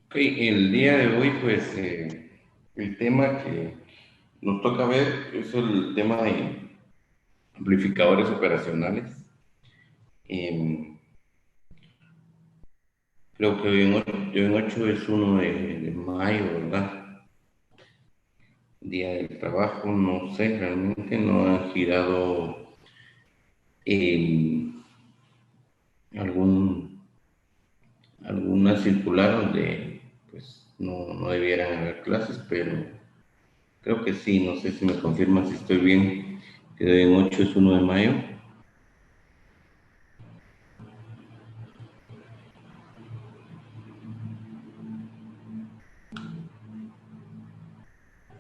Ok, el día de hoy, pues, el tema que nos toca ver es el tema de amplificadores operacionales. Em, Creo que hoy en 8 es 1 de mayo, ¿verdad? Día del trabajo, no sé, realmente no han girado em, algún, alguna circular donde, pues, no debieran haber clases, pero creo que sí, no sé si me confirman si estoy bien, que hoy en 8 es 1 de mayo.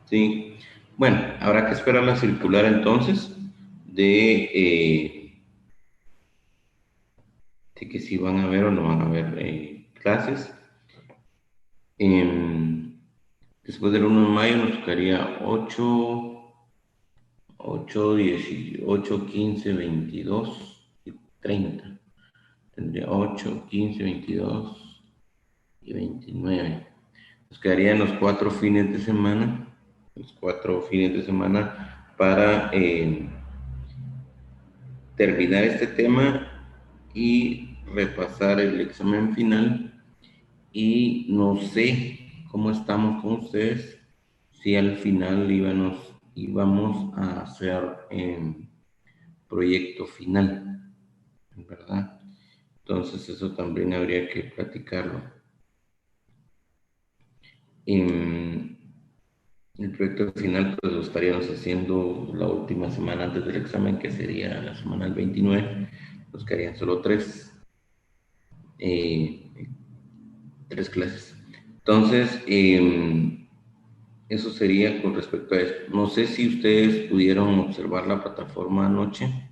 Sí, bueno, habrá que esperar la circular entonces de, de que si van a haber o no van a haber clases. Em, Después del 1 de mayo nos tocaría 8, 15, 22 y 30. Tendría 8, 15, 22 y 29. Nos quedarían los 4 fines de semana para terminar este tema y repasar el examen final. Y no sé cómo estamos con ustedes, si al final íbamos a hacer proyecto final, ¿verdad? Entonces eso también habría que platicarlo. En el proyecto final pues lo estaríamos haciendo la última semana antes del examen, que sería la semana del 29. Nos quedarían solo eh, tres clases. Entonces, eso sería con respecto a esto. No sé si ustedes pudieron observar la plataforma anoche.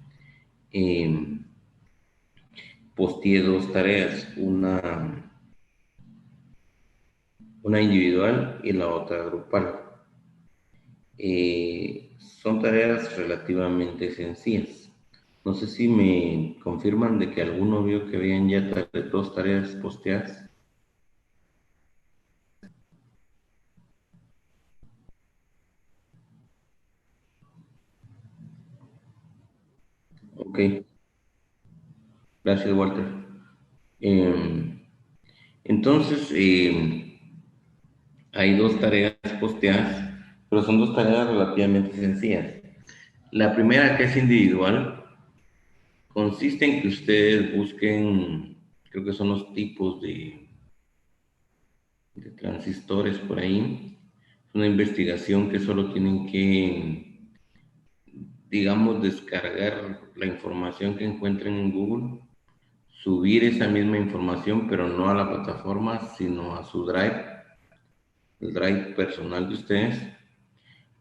Eh, Posteé dos tareas, una individual y la otra grupal. Son tareas relativamente sencillas. No sé si me confirman de que alguno vio que habían ya dos tareas posteadas. Ok, gracias, Walter. Eh, entonces, hay dos tareas posteadas, pero son dos tareas relativamente sencillas. La primera, que es individual, consiste en que ustedes busquen, creo que son los tipos de transistores por ahí. Es una investigación que solo tienen que, digamos, descargar la información que encuentren en Google, subir esa misma información, pero no a la plataforma, sino a su Drive, el Drive personal de ustedes,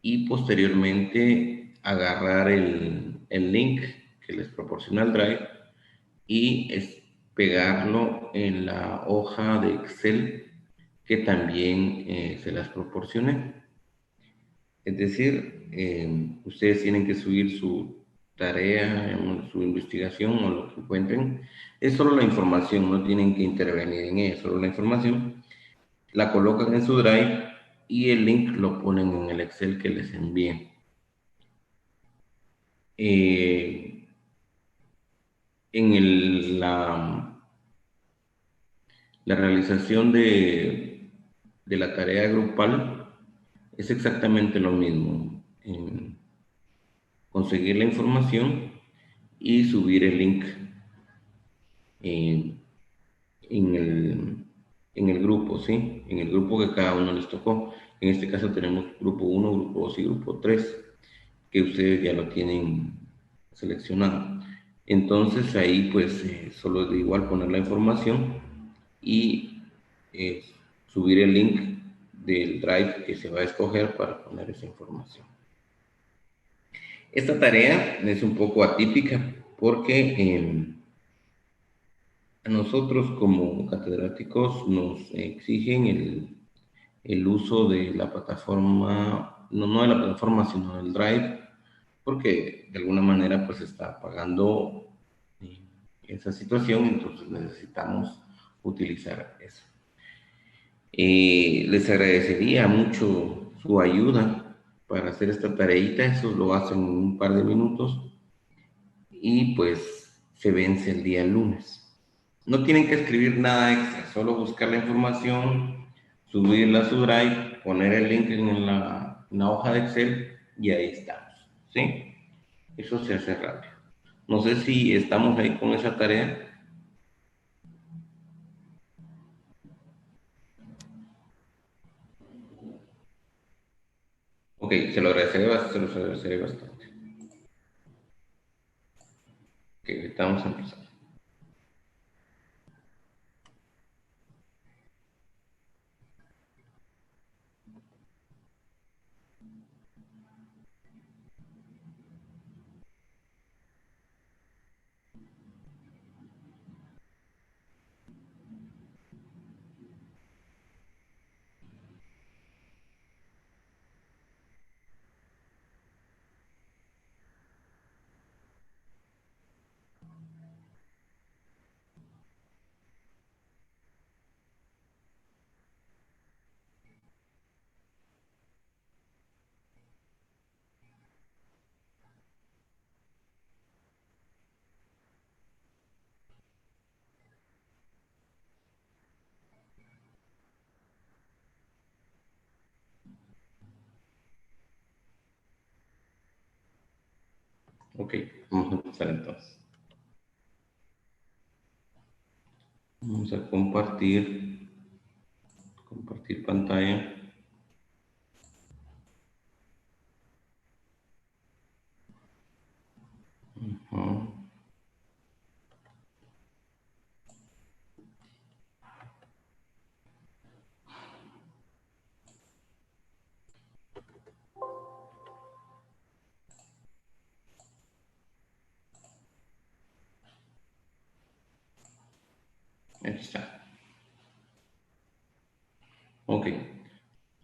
y posteriormente agarrar el link que les proporciona el Drive y pegarlo en la hoja de Excel que también se las proporcione. Es decir, ustedes tienen que subir su tarea, su investigación o lo que encuentren. Es solo la información, no tienen que intervenir en ella, solo la información. La colocan en su Drive y el link lo ponen en el Excel que les envíen. Eh, la realización de la tarea grupal es exactamente lo mismo. Conseguir la información y subir el link eh, en el grupo, ¿sí? En el grupo que cada uno les tocó. En este caso tenemos grupo uno, grupo 2 y grupo 3, que ustedes ya lo tienen seleccionado. Entonces ahí pues solo es de igual poner la información y eh, subir el link del drive que se va a escoger para poner esa información. Esta tarea es un poco atípica porque a nosotros como catedráticos nos exigen el uso de la plataforma, no de la plataforma, sino del Drive, porque de alguna manera pues está pagando eh, esa situación, entonces necesitamos utilizar eso. Les agradecería mucho su ayuda para hacer esta tareita. Eso lo hacen en un par de minutos y pues se vence el día lunes. No tienen que escribir nada extra, solo buscar la información, subirla a su Drive, poner el link en la hoja de Excel y ahí estamos, ¿sí? Eso se hace rápido. No sé si estamos ahí con esa tarea. Ok, se los agradeceré bastante. Ok, estamos empezando. Ok, vamos a empezar entonces. Vamos a compartir pantalla. Ajá. Aquí está. Ok,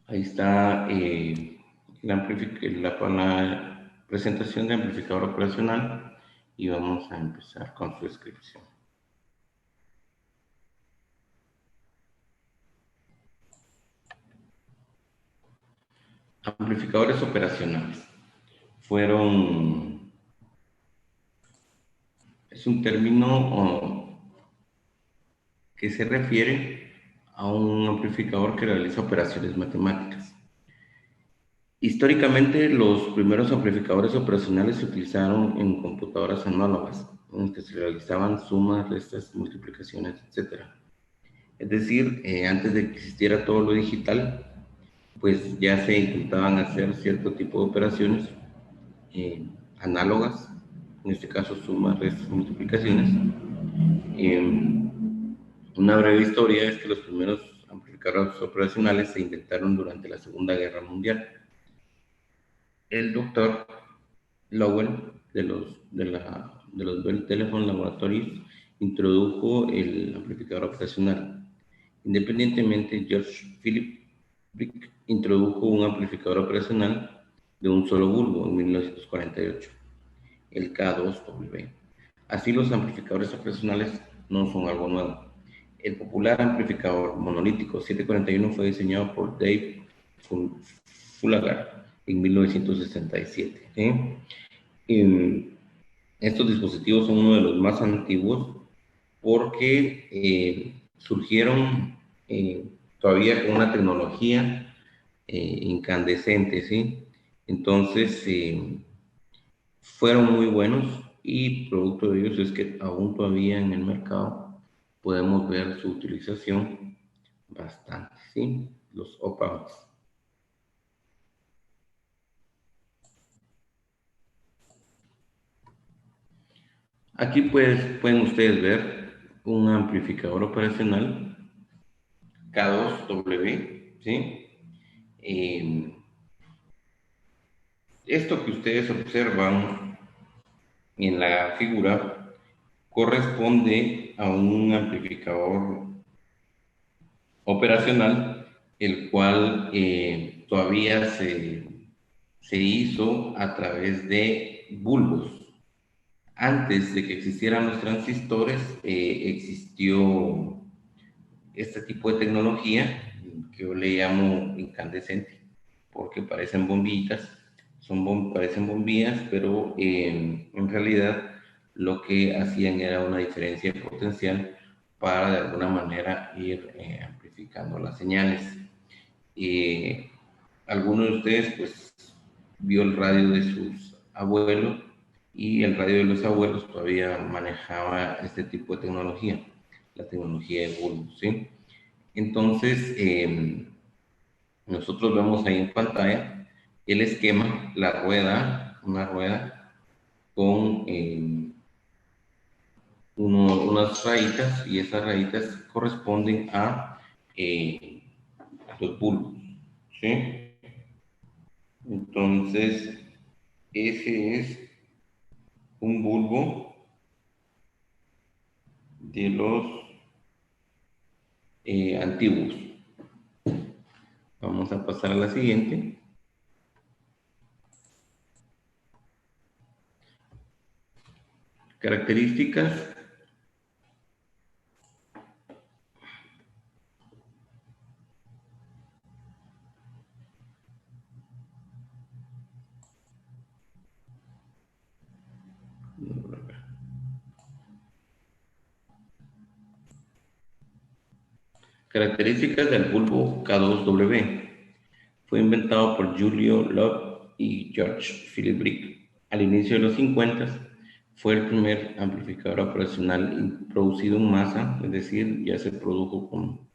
ahí está la presentación de amplificador operacional y vamos a empezar con su descripción. Amplificadores operacionales fueron, es un término que se refiere a un amplificador que realiza operaciones matemáticas. Históricamente, los primeros amplificadores operacionales se utilizaron en computadoras análogas, en las que se realizaban sumas, restas, multiplicaciones, etc. Es decir, antes de que existiera todo lo digital, pues ya se intentaban hacer cierto tipo de operaciones eh, análogas, en este caso sumas, restas, multiplicaciones. Eh, una breve historia es que los primeros amplificadores operacionales se inventaron durante la Segunda Guerra Mundial. El doctor Lowell de los Bell Telephone Laboratories introdujo el amplificador operacional. Independientemente, George Philip Brick introdujo un amplificador operacional de un solo bulbo en 1948, el K2W. Así, los amplificadores operacionales no son algo nuevo. El popular amplificador monolítico 741 fue diseñado por Dave Fullagar en 1967. ¿Sí? Estos dispositivos son uno de los más antiguos porque surgieron todavía con una tecnología incandescente, ¿sí? Entonces, fueron muy buenos y producto de ellos es que aún todavía en el mercado podemos ver su utilización bastante, ¿sí? Los op-amps. Aquí pues pueden ustedes ver un amplificador operacional K2W, ¿sí? Eh, Esto que ustedes observan en la figura corresponde a un amplificador operacional, el cual todavía se hizo a través de bulbos. Antes de que existieran los transistores, existió este tipo de tecnología que yo le llamo incandescente, porque parecen bombillitas, parecen bombillas, pero en realidad lo que hacían era una diferencia potencial para de alguna manera ir amplificando las señales. Eh, Alguno de ustedes pues vio el radio de sus abuelos y el radio de los abuelos todavía manejaba este tipo de tecnología, la tecnología de bulbos, ¿sí? Entonces, nosotros vemos ahí en pantalla el esquema, la rueda, una rueda con unas rayitas, y esas rayitas corresponden eh, a los bulbos, ¿sí? Entonces, ese es un bulbo de los antiguos. Vamos a pasar a la siguiente. Características. Características del bulbo K2W. Fue inventado por Julio Love y George Philip Brick. Al inicio de los 50 fue el primer amplificador operacional producido en masa, es decir, ya se produjo con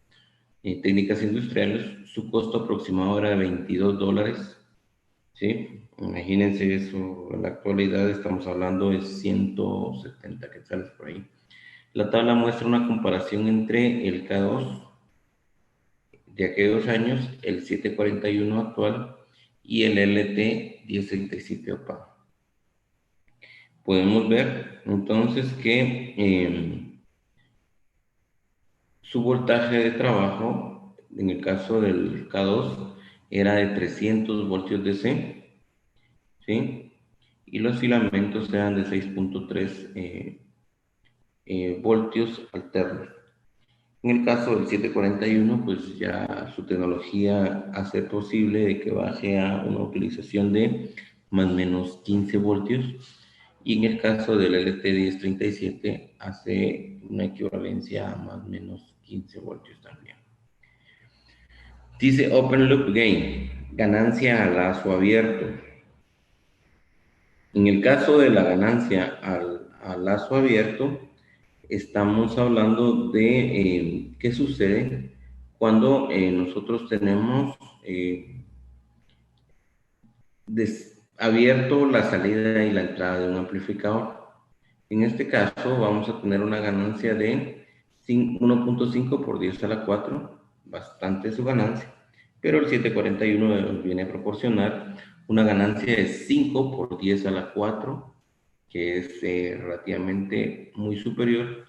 técnicas industriales. Su costo aproximado era de $22, ¿sí? Imagínense eso, en la actualidad estamos hablando de 170 quetzales por ahí. La tabla muestra una comparación entre el K2 de aquellos años, el 741 actual y el LT 1037 OPA. Podemos ver entonces que su voltaje de trabajo, en el caso del K2, era de 300 voltios DC, ¿sí? Y los filamentos eran de 6.3 voltios alternos. En el caso del 741, pues ya su tecnología hace posible de que baje a una utilización de más o menos 15 voltios. Y en el caso del LT1037 hace una equivalencia a más o menos 15 voltios también. Dice Open Loop Gain, ganancia a lazo abierto. En el caso de la ganancia al lazo abierto, estamos hablando de qué sucede cuando nosotros tenemos abierto la salida y la entrada de un amplificador. En este caso vamos a tener una ganancia de 1.5 por 10 a la 4, bastante su ganancia, pero el 741 nos viene a proporcionar una ganancia de 5 por 10 a la 4, que es relativamente muy superior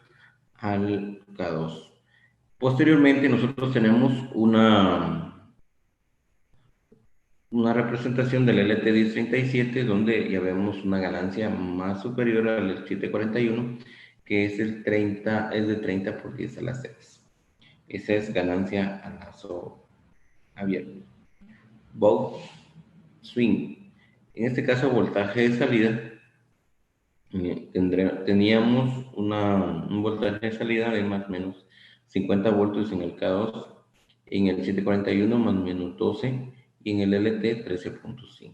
al K2. Posteriormente nosotros tenemos una representación del LT1037 donde ya vemos una ganancia más superior al 741, que es de 30 por 10 a la 6. Esa es ganancia a lazo abierto. Bow swing. En este caso, voltaje de salida. Teníamos un voltaje de salida de más o menos 50 voltios en el K2, en el 741 más o menos 12 y en el LT 13.5.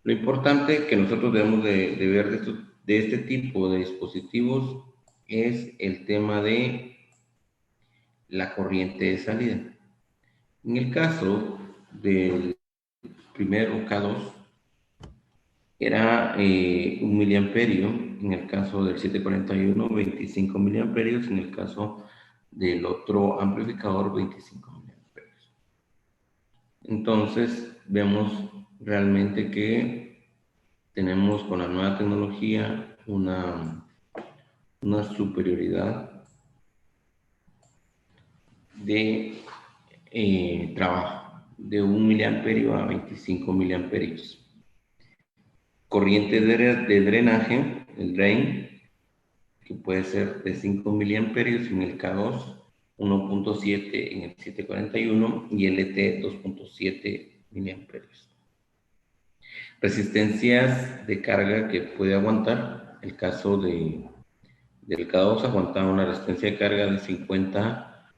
Lo importante que nosotros debemos de ver de este tipo de dispositivos es el tema de la corriente de salida. En el caso del primero K2 era 1 miliamperio, en el caso del 741 25 miliamperios, en el caso del otro amplificador 25 miliamperios. Entonces vemos realmente que tenemos con la nueva tecnología una superioridad de trabajo de 1 miliamperio a 25 miliamperios. Corriente de drenaje, el drain, que puede ser de 5 miliamperios en el K2 1.7 en el 741 y LT 2.7 miliamperios. Resistencias de carga que puede aguantar. El caso del K2 aguantaba una resistencia de carga de 50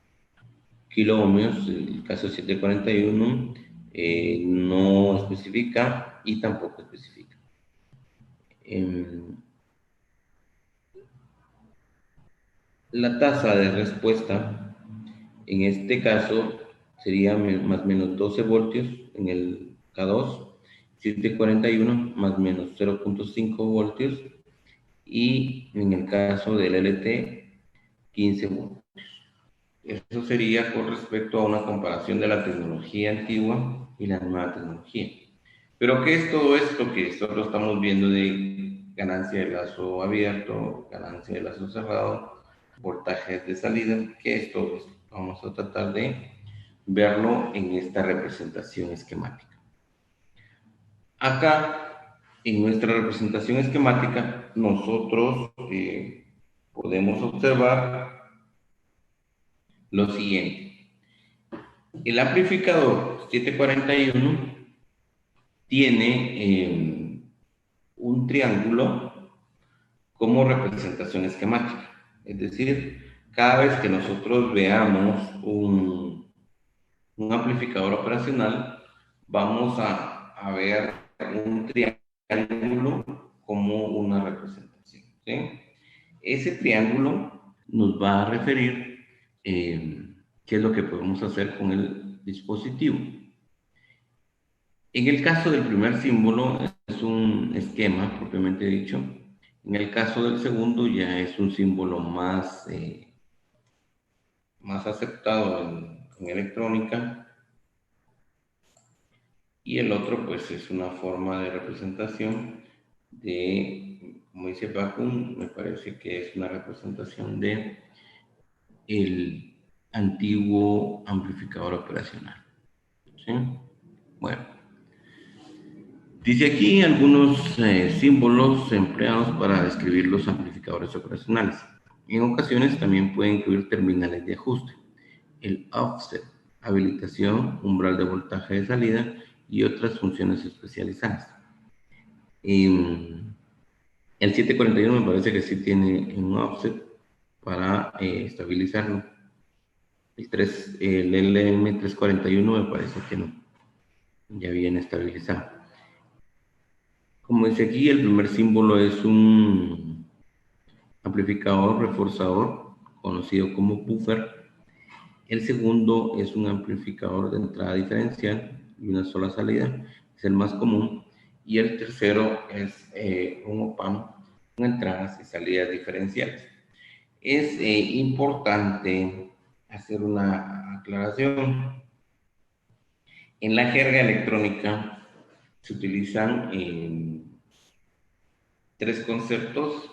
kiloohmios. El caso 741 no especifica y tampoco especifica. La tasa de respuesta en este caso sería más o menos 12 voltios en el K2, 741 más o menos 0.5 voltios y en el caso del LT 15 voltios. Eso sería con respecto a una comparación de la tecnología antigua y la nueva tecnología. Pero ¿qué es todo esto que nosotros estamos viendo de ganancia de lazo abierto, ganancia de lazo cerrado, voltajes de salida? ¿Qué es todo esto? Vamos a tratar de verlo en esta representación esquemática. Acá, en nuestra representación esquemática, nosotros podemos observar lo siguiente. El amplificador 741 tiene un triángulo como representación esquemática. Es decir, cada vez que nosotros veamos un amplificador operacional, vamos a ver un triángulo como una representación. ¿Sí? Ese triángulo nos va a referir qué es lo que podemos hacer con el dispositivo. En el caso del primer símbolo es un esquema propiamente dicho. En el caso del segundo ya es un símbolo más aceptado en electrónica. Y el otro pues es una forma de representación de, como dice Vacuum, me parece que es una representación de el antiguo amplificador operacional. ¿Sí? Bueno. Dice aquí algunos símbolos empleados para describir los amplificadores operacionales. En ocasiones también pueden incluir terminales de ajuste. El offset, habilitación, umbral de voltaje de salida y otras funciones especializadas. El 741 me parece que sí tiene un offset para estabilizarlo. El LM341 me parece que no. Ya viene estabilizado. Como dice aquí, el primer símbolo es un amplificador reforzador, conocido como buffer. El segundo es un amplificador de entrada diferencial y una sola salida, es el más común. Y el tercero es un op-amp con entradas y salidas diferenciales. Es importante hacer una aclaración. En la jerga electrónica se utilizan tres conceptos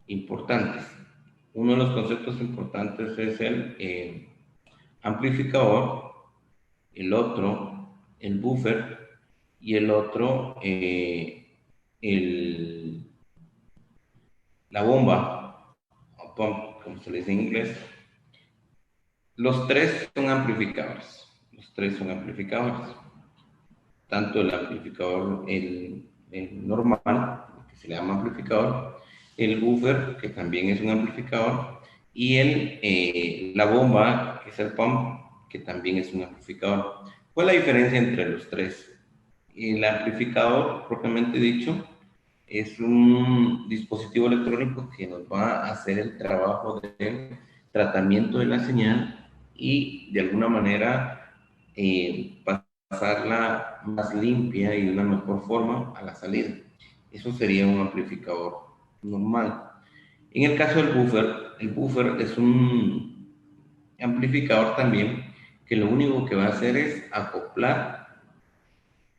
importantes. Uno de los conceptos importantes es el amplificador, el otro el buffer y el otro la bomba, o pump, como se le dice en inglés. Los tres son amplificadores. Tanto el amplificador, el normal, que se le llama amplificador, el buffer, que también es un amplificador, y la bomba, que es el pump, que también es un amplificador. ¿Cuál es la diferencia entre los tres? El amplificador, propiamente dicho, es un dispositivo electrónico que nos va a hacer el trabajo de tratamiento de la señal y de alguna manera pasarla más limpia y de una mejor forma a la salida. Eso sería un amplificador normal. En el caso del el buffer es un amplificador también que lo único que va a hacer es acoplar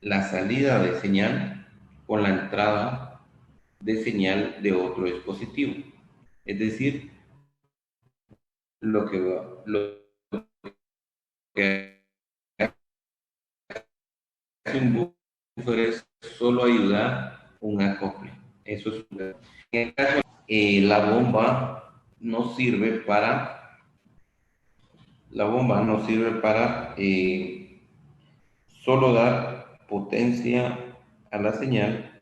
la salida de señal con la entrada de señal de otro dispositivo. Es decir, lo que hace un buffer es solo ayudar un acople. Eso es en el caso, la bomba no sirve para La bomba nos sirve para solo dar potencia a la señal,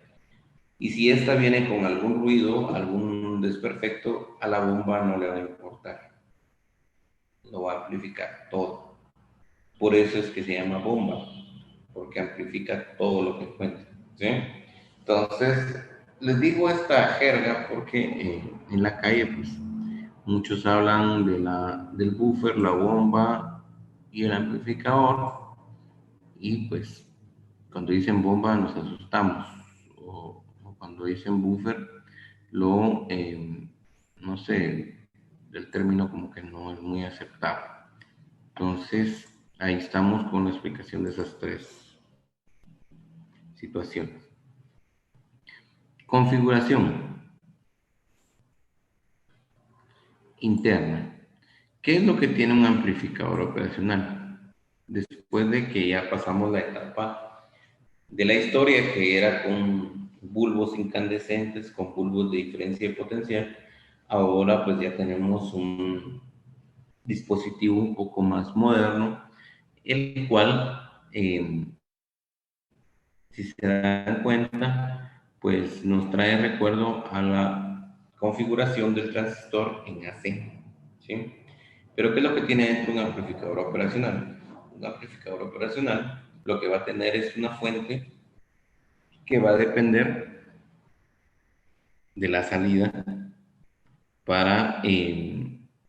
y si esta viene con algún ruido, algún desperfecto, a la bomba no le va a importar, lo va a amplificar todo. Por eso es que se llama bomba, porque amplifica todo lo que encuentra, ¿sí? Entonces, les digo esta jerga porque en la calle, pues, muchos hablan del buffer, la bomba y el amplificador, y pues cuando dicen bomba nos asustamos, o cuando dicen buffer, lo, no sé, el término como que no es muy aceptable. Entonces, ahí estamos con la explicación de esas tres situaciones. Configuración interna. ¿Qué es lo que tiene un amplificador operacional? Después de que ya pasamos la etapa de la historia, que era con bulbos incandescentes, con bulbos de diferencia de potencial, ahora pues ya tenemos un dispositivo un poco más moderno, el cual, si se dan cuenta, pues nos trae recuerdo a la configuración del transistor en AC, ¿sí? Pero ¿qué es lo que tiene dentro un amplificador operacional? Un amplificador operacional lo que va a tener es una fuente que va a depender de la salida para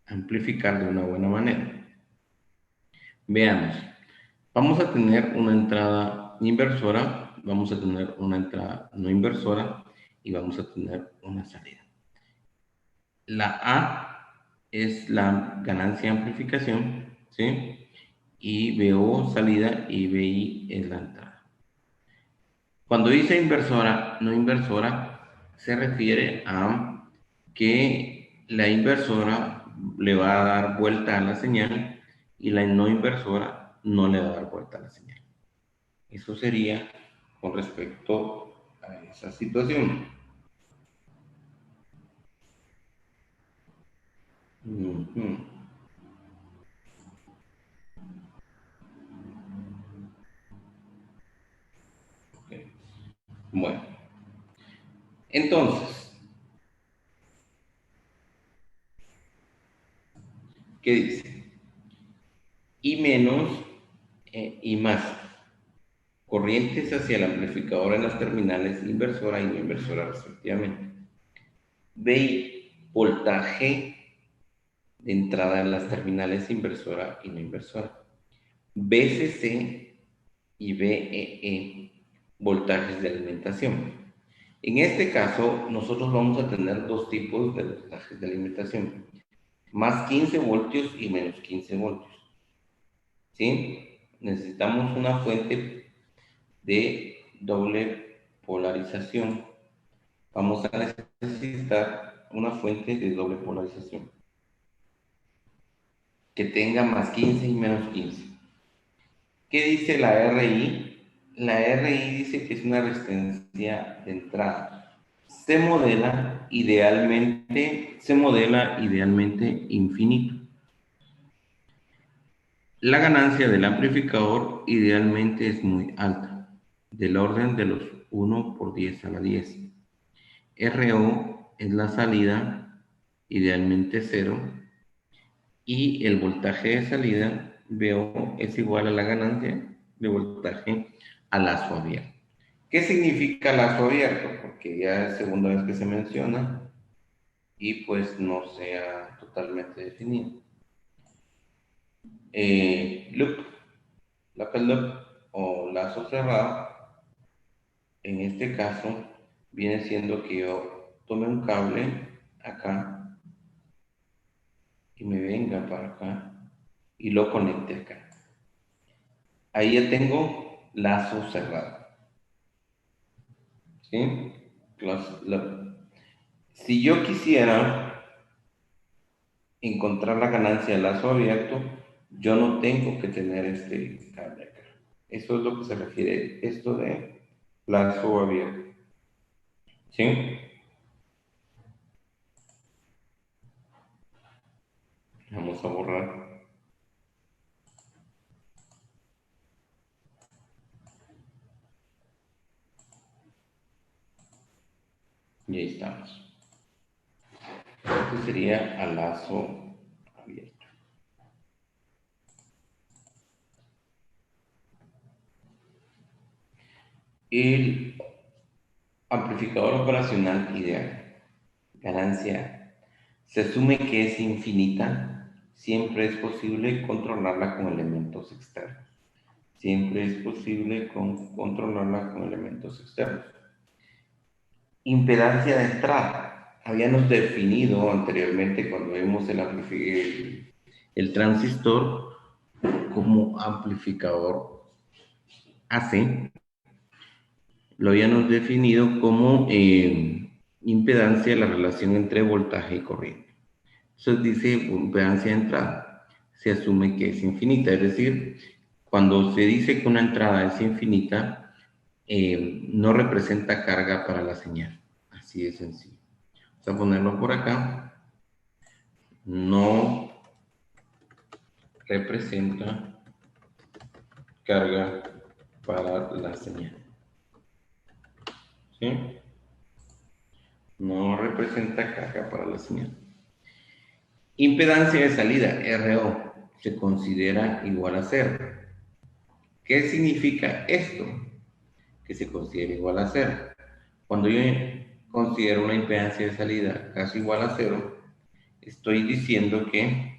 amplificar de una buena manera. Veamos, vamos a tener una entrada inversora, vamos a tener una entrada no inversora y vamos a tener una salida. La A es la ganancia de amplificación, ¿sí? Y BO salida y BI es la entrada. Cuando dice inversora, no inversora, se refiere a que la inversora le va a dar vuelta a la señal y la no inversora no le va a dar vuelta a la señal. Eso sería con respecto a esa situación. Ujú. Ok. Bueno, entonces, ¿qué dice? Y menos y más. Corrientes hacia el amplificador en las terminales inversora y no inversora respectivamente. VI, voltaje de entrada en las terminales inversora y no inversora. VCC y VEE, voltajes de alimentación. En este caso, nosotros vamos a tener dos tipos de voltajes de alimentación, más 15 voltios y menos 15 voltios. ¿Sí? Necesitamos una fuente de doble polarización. Vamos a necesitar una fuente de doble polarización que tenga más 15 y menos 15. ¿Qué dice la RI? La RI dice que es una resistencia de entrada. Se modela idealmente infinito. La ganancia del amplificador idealmente es muy alta, del orden de los 1 por 10 a la 10. RO es la salida, idealmente cero, y el voltaje de salida, VO, es igual a la ganancia de voltaje a lazo abierto. ¿Qué significa lazo abierto? Porque ya es segunda vez que se menciona y pues no se ha totalmente definido. Loop, local loop o lazo cerrado, en este caso viene siendo que yo tome un cable acá y me venga para acá y lo conecte acá. Ahí ya tengo lazo cerrado, ¿sí? Si yo quisiera encontrar la ganancia de lazo abierto, yo no tengo que tener este cable acá. Eso es lo que se refiere esto de lazo abierto, ¿sí? Vamos a borrar. Y ahí estamos. Este sería a lazo abierto. El amplificador operacional ideal. Ganancia. Se asume que es infinita. Siempre es posible controlarla con elementos externos. Siempre es posible controlarla con elementos externos. Impedancia de entrada. Habíamos definido anteriormente cuando vimos el transistor como amplificador AC. Lo habíamos definido como impedancia, la relación entre voltaje y corriente. Eso dice impedancia de entrada. Se asume que es infinita, es decir, cuando se dice que una entrada es infinita, no representa carga para la señal. Así de sencillo. Vamos a ponerlo por acá. No representa carga para la señal. ¿Sí? No representa carga para la señal. Impedancia de salida, RO, se considera igual a cero. ¿Qué significa esto? Que se considera igual a cero. Cuando yo considero una impedancia de salida casi igual a cero, estoy diciendo que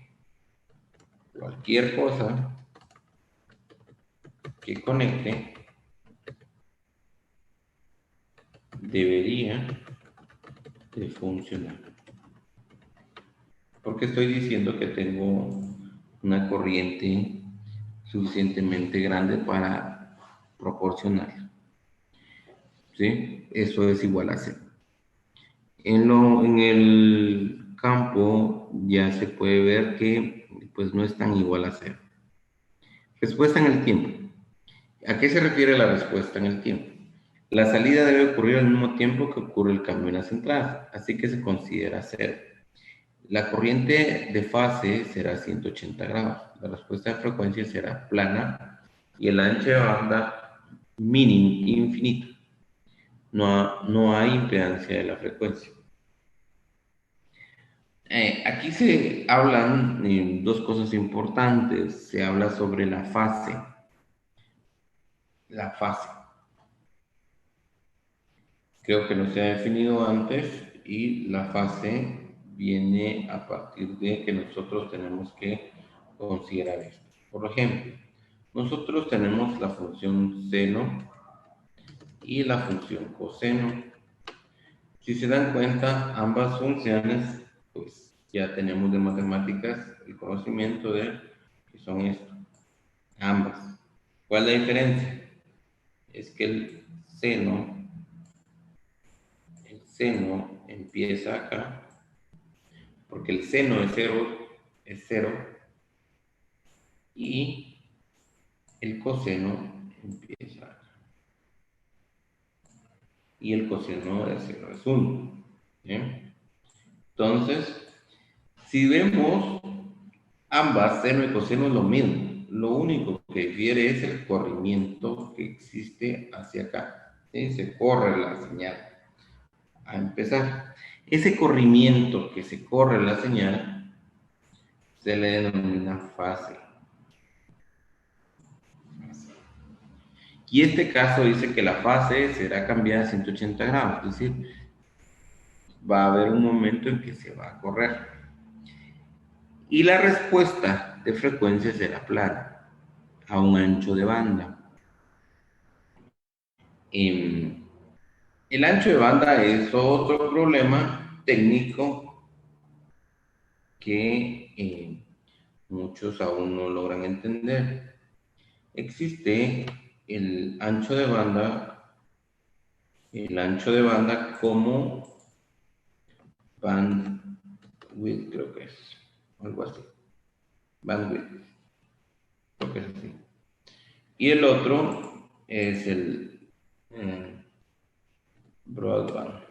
cualquier cosa que conecte debería de funcionar. Porque estoy diciendo que tengo una corriente suficientemente grande para proporcionarla. ¿Sí? Eso es igual a cero. En el campo ya se puede ver que pues no es tan igual a cero. Respuesta en el tiempo. ¿A qué se refiere la respuesta en el tiempo? La salida debe ocurrir al mismo tiempo que ocurre el cambio en las entradas, así que se considera cero. La corriente de fase será 180 grados, la respuesta de frecuencia será plana y el ancho de banda mínimo infinito. No hay impedancia de la frecuencia. Aquí se hablan dos cosas importantes. Se habla sobre la fase. La fase. Creo que no se ha definido antes y la fase viene a partir de que nosotros tenemos que considerar esto. Por ejemplo, nosotros tenemos la función seno y la función coseno. Si se dan cuenta, ambas funciones, pues ya tenemos de matemáticas el conocimiento de que son esto, ambas. ¿Cuál es la diferencia? Es que el seno empieza acá, porque el seno es cero, y el coseno empieza acá. Y el coseno de cero es 1. Entonces, si vemos ambas, seno y coseno es lo mismo. Lo único que difiere es el corrimiento que existe hacia acá. ¿Sí? Se corre la señal. A empezar, ese corrimiento que se corre la señal se le denomina fase. Y este caso dice que la fase será cambiada a 180 grados, es decir, va a haber un momento en que se va a correr. Y la respuesta de frecuencia será plana, a un ancho de banda. El ancho de banda es otro problema técnico que muchos aún no logran entender. Existe el ancho de banda como bandwidth, creo que es, algo así. Bandwidth, creo que es así. Y el otro es el broadband.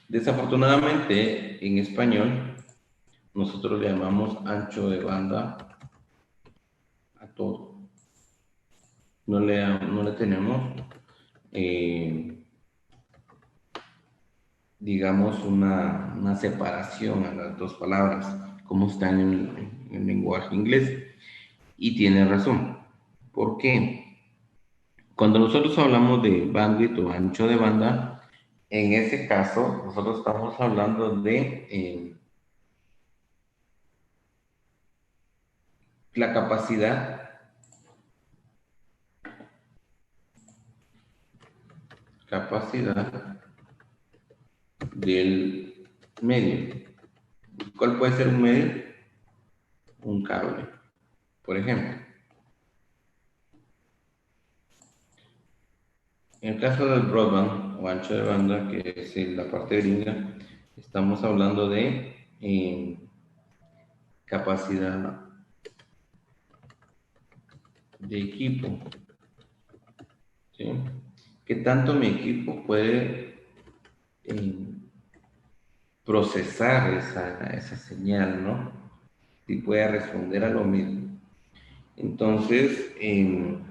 Desafortunadamente, en español, nosotros le llamamos ancho de banda a todo. No le tenemos digamos, una separación a las dos palabras, como está en el lenguaje inglés. Y tiene razón. ¿Por qué? Cuando nosotros hablamos de bandwidth o ancho de banda, en ese caso, nosotros estamos hablando de la capacidad del medio. ¿Cuál puede ser un medio? Un cable, por ejemplo. En el caso del broadband o ancho de banda, que es la parte gringa, estamos hablando de capacidad de equipo, ¿sí? ¿Qué tanto mi equipo puede eh, procesar esa señal, ¿no? Si puede responder a lo mismo. Entonces, en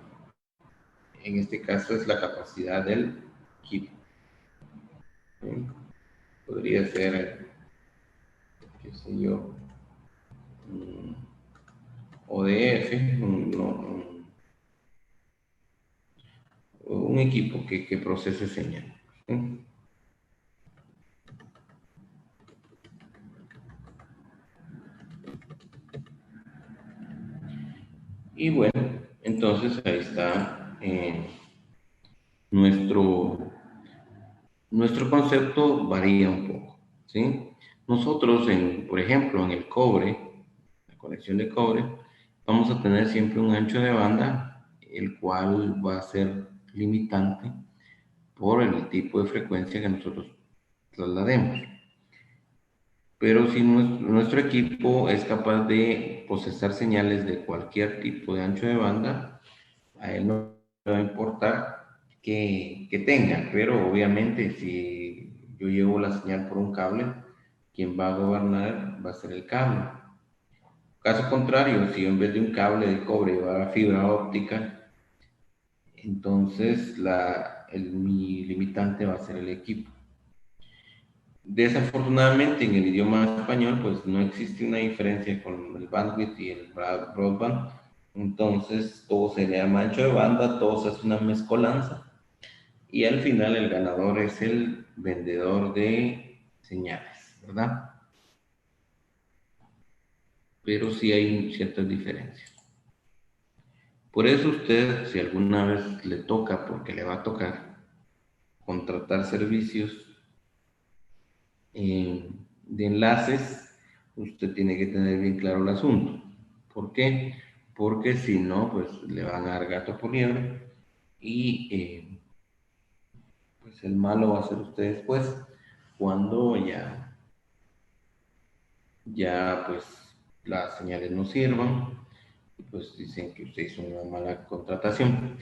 este caso es la capacidad del equipo, ¿sí? Podría ser, qué sé yo, ODF, un equipo que procese señal, ¿sí? Y bueno, entonces ahí está nuestro, nuestro concepto varía un poco, ¿sí? Nosotros, por ejemplo, en el cobre, la conexión de cobre, vamos a tener siempre un ancho de banda, el cual va a ser limitante por el tipo de frecuencia que nosotros traslademos. Pero si nuestro equipo es capaz de procesar señales de cualquier tipo de ancho de banda, a él no le va a importar que tenga, pero obviamente si yo llevo la señal por un cable, quien va a gobernar va a ser el cable. Caso contrario, si yo en vez de un cable de cobre llevara fibra óptica, entonces mi limitante va a ser el equipo. Desafortunadamente en el idioma español pues no existe una diferencia con el bandwidth y el broadband, entonces todo se le llama ancho de banda, todo se hace una mezcolanza y al final el ganador es el vendedor de señales, ¿verdad? Pero sí hay ciertas diferencias. Por eso usted, si alguna vez le toca, porque le va a tocar, contratar servicios de enlaces, usted tiene que tener bien claro el asunto. ¿Por qué? Porque si no, pues le van a dar gato por liebre y pues el malo va a ser usted después, cuando ya pues las señales no sirvan, y pues dicen que usted hizo una mala contratación.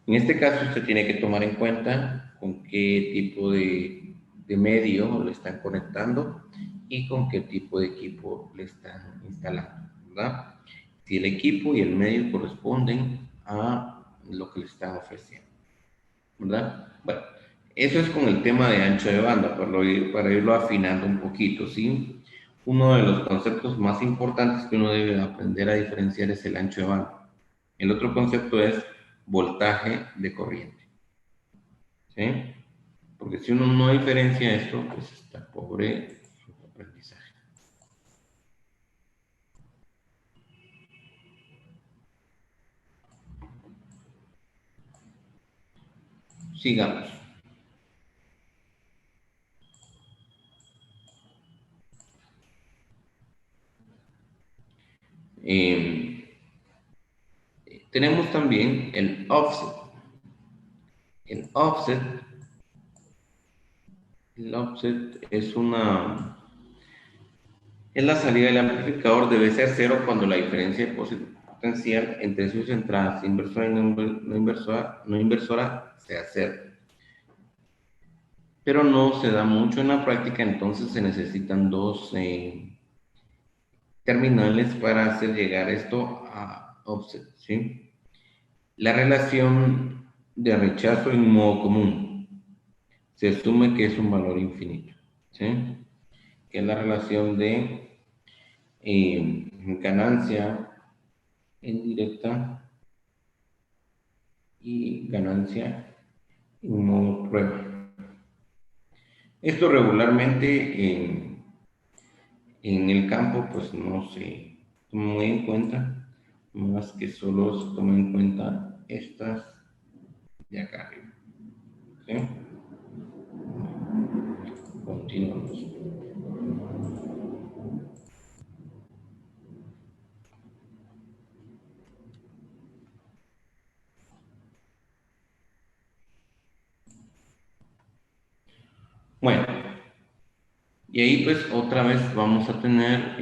En este caso usted tiene que tomar en cuenta con qué tipo de medio le están conectando y con qué tipo de equipo le están instalando, ¿verdad? Si el equipo y el medio corresponden a lo que le están ofreciendo, ¿verdad? Bueno, eso es con el tema de ancho de banda, para irlo afinando un poquito, ¿sí? Uno de los conceptos más importantes que uno debe aprender a diferenciar es el ancho de banda. El otro concepto es voltaje de corriente, ¿sí? Porque si uno no diferencia esto, pues está pobre su aprendizaje. Sigamos. Eh, tenemos también el offset. El offset, el offset es la salida del amplificador, debe ser cero cuando la diferencia de potencial entre sus entradas inversora y no inversora sea cero. Pero no se da mucho en la práctica, entonces se necesitan dos terminales para hacer llegar esto a offset, ¿sí? La relación de rechazo en modo común se asume que es un valor infinito. ¿sí? Que es la relación de ganancia indirecta y ganancia en modo prueba. Esto regularmente en el campo pues no se toma muy en cuenta, más que solo se toma en cuenta estas de acá arriba. ¿Sí? Continuamos. Bueno, y ahí pues otra vez vamos a tener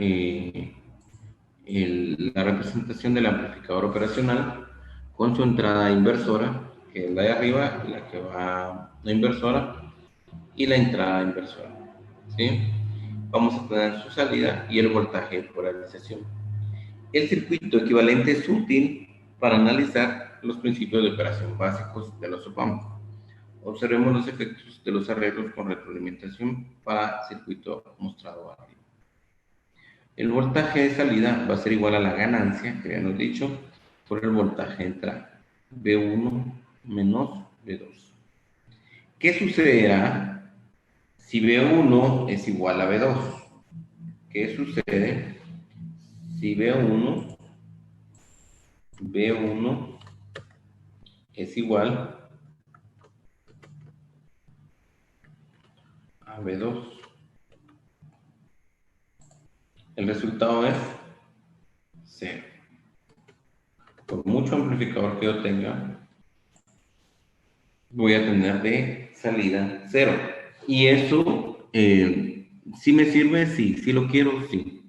la representación del amplificador operacional con su entrada inversora, que es la de arriba, la que va no inversora, y la entrada inversora. ¿Sí? Vamos a tener su salida y el voltaje de polarización. El circuito equivalente es útil para analizar los principios de operación básicos de los op-amp. Observemos los efectos de los arreglos con retroalimentación para circuito mostrado arriba. El voltaje de salida va a ser igual a la ganancia, que habíamos dicho, por el voltaje de entrada, V1 menos V2. ¿Qué sucederá si V1 es igual a V2? ¿Qué sucede si V1 es igual a V2? El resultado es 0. Por mucho amplificador que yo tenga, voy a tener de salida 0. Y eso, si me sirve, sí. Si lo quiero, sí.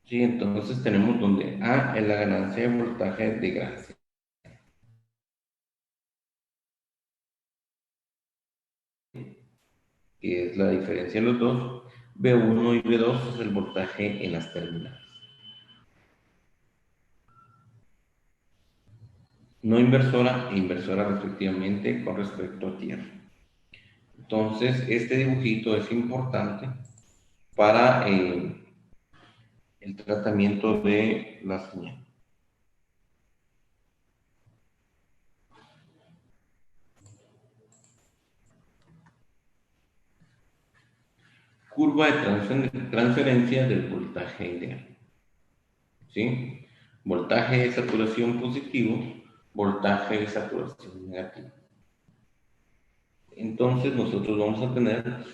Sí, entonces tenemos donde A es la ganancia de voltaje de ganancia, que es la diferencia de los dos. B1 y B2 es el voltaje en las terminales. No inversora e inversora respectivamente con respecto a tierra. Entonces, este dibujito es importante para el tratamiento de la señal. Curva de transferencia del voltaje ideal. ¿Sí? Voltaje de saturación positivo, voltaje de saturación negativo. Entonces nosotros vamos a tener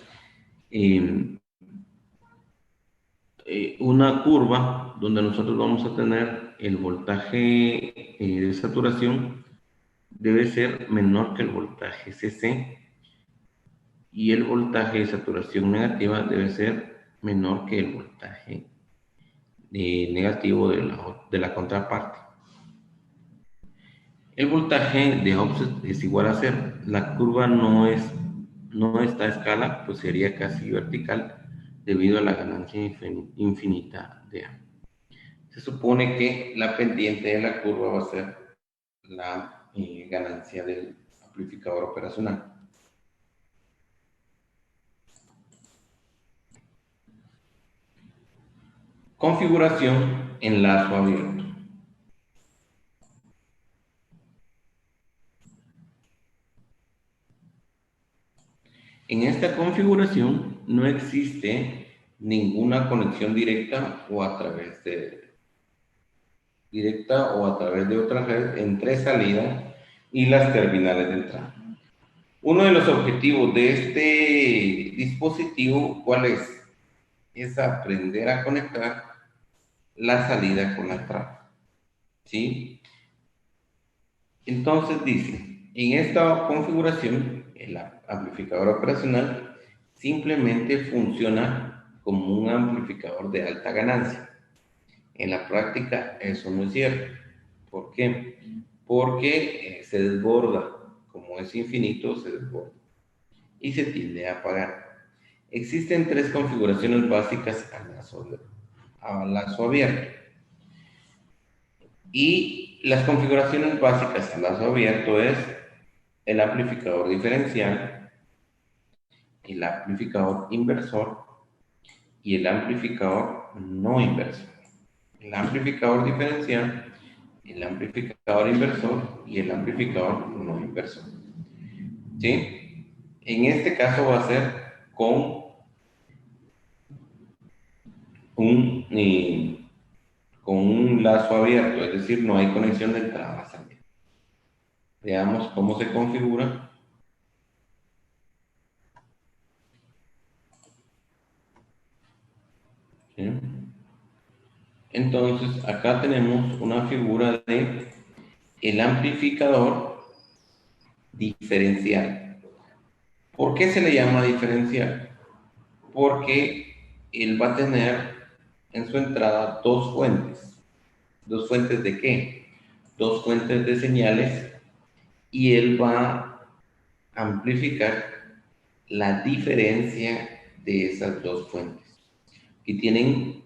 una curva donde nosotros vamos a tener el voltaje de saturación debe ser menor que el voltaje CC y el voltaje de saturación negativa debe ser menor que el voltaje negativo de la contraparte. El voltaje de offset es igual a 0. La curva no está a escala, pues sería casi vertical debido a la ganancia infinita de A. Se supone que la pendiente de la curva va a ser la ganancia del amplificador operacional. Configuración en lazo abierto. En esta configuración no existe ninguna conexión directa o a través de otra red entre salida y las terminales de entrada. Uno de los objetivos de este dispositivo, ¿cuál es? Es aprender a conectar la salida con la entrada. ¿Sí? Entonces dice, en esta configuración, el amplificador operacional simplemente funciona como un amplificador de alta ganancia. En la práctica eso no es cierto. ¿Por qué? Porque se desborda. Como es infinito, se desborda. Y se tiende a apagar. Existen 3 configuraciones básicas al lazo abierto. Y las configuraciones básicas al lazo abierto es el amplificador diferencial, el amplificador inversor y el amplificador no inversor. El amplificador diferencial, el amplificador inversor y el amplificador no inversor. ¿Sí? En este caso va a ser con un, con un lazo abierto, es decir, no hay conexión de entrada a salida. Veamos cómo se configura. ¿Sí? Entonces, acá tenemos una figura de el amplificador diferencial. ¿Por qué se le llama diferencial? Porque él va a tener en su entrada dos fuentes. ¿Dos fuentes de qué? Dos fuentes de señales y él va a amplificar la diferencia de esas dos fuentes. Aquí tienen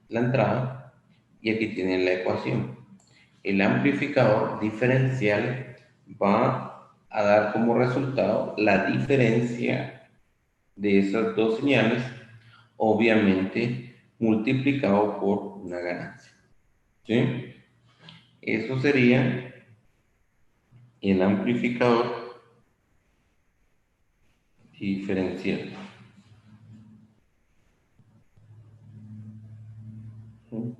la entrada y aquí tienen la ecuación. El amplificador diferencial va a dar como resultado la diferencia de esas dos señales, obviamente multiplicado por una ganancia. ¿Sí? Eso sería el amplificador diferencial. ¿Sí?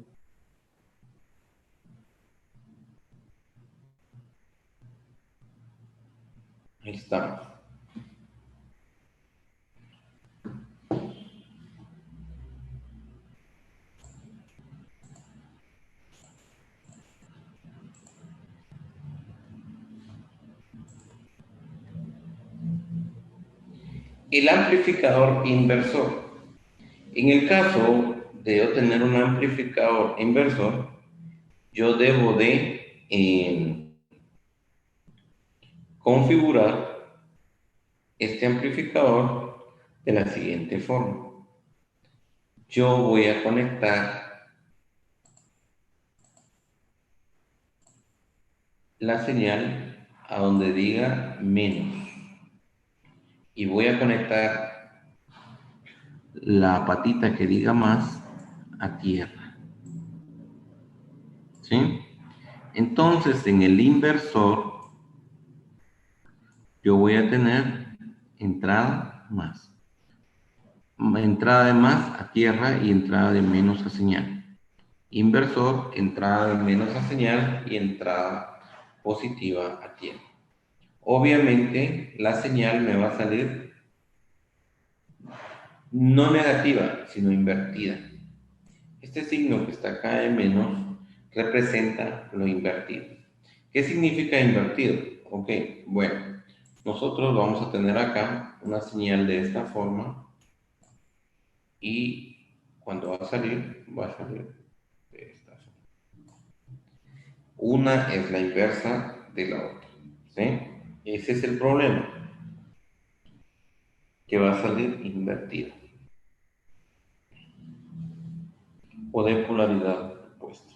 Ahí estamos. El amplificador inversor. En el caso de yo tener un amplificador inversor, yo debo de configurar este amplificador de la siguiente forma. Yo voy a conectar la señal a donde diga menos y voy a conectar la patita que diga más a tierra. ¿Sí? Entonces en el inversor yo voy a tener entrada más. Entrada de más a tierra y entrada de menos a señal. Inversor, entrada de menos a señal y entrada positiva a tierra. Obviamente la señal me va a salir no negativa, sino invertida. Este signo que está acá de menos representa lo invertido. ¿Qué significa invertido? Ok, bueno, nosotros vamos a tener acá una señal de esta forma y cuando va a salir de esta forma. Una es la inversa de la otra. ¿Sí? Ese es el problema, que va a salir invertida o de polaridad opuesta.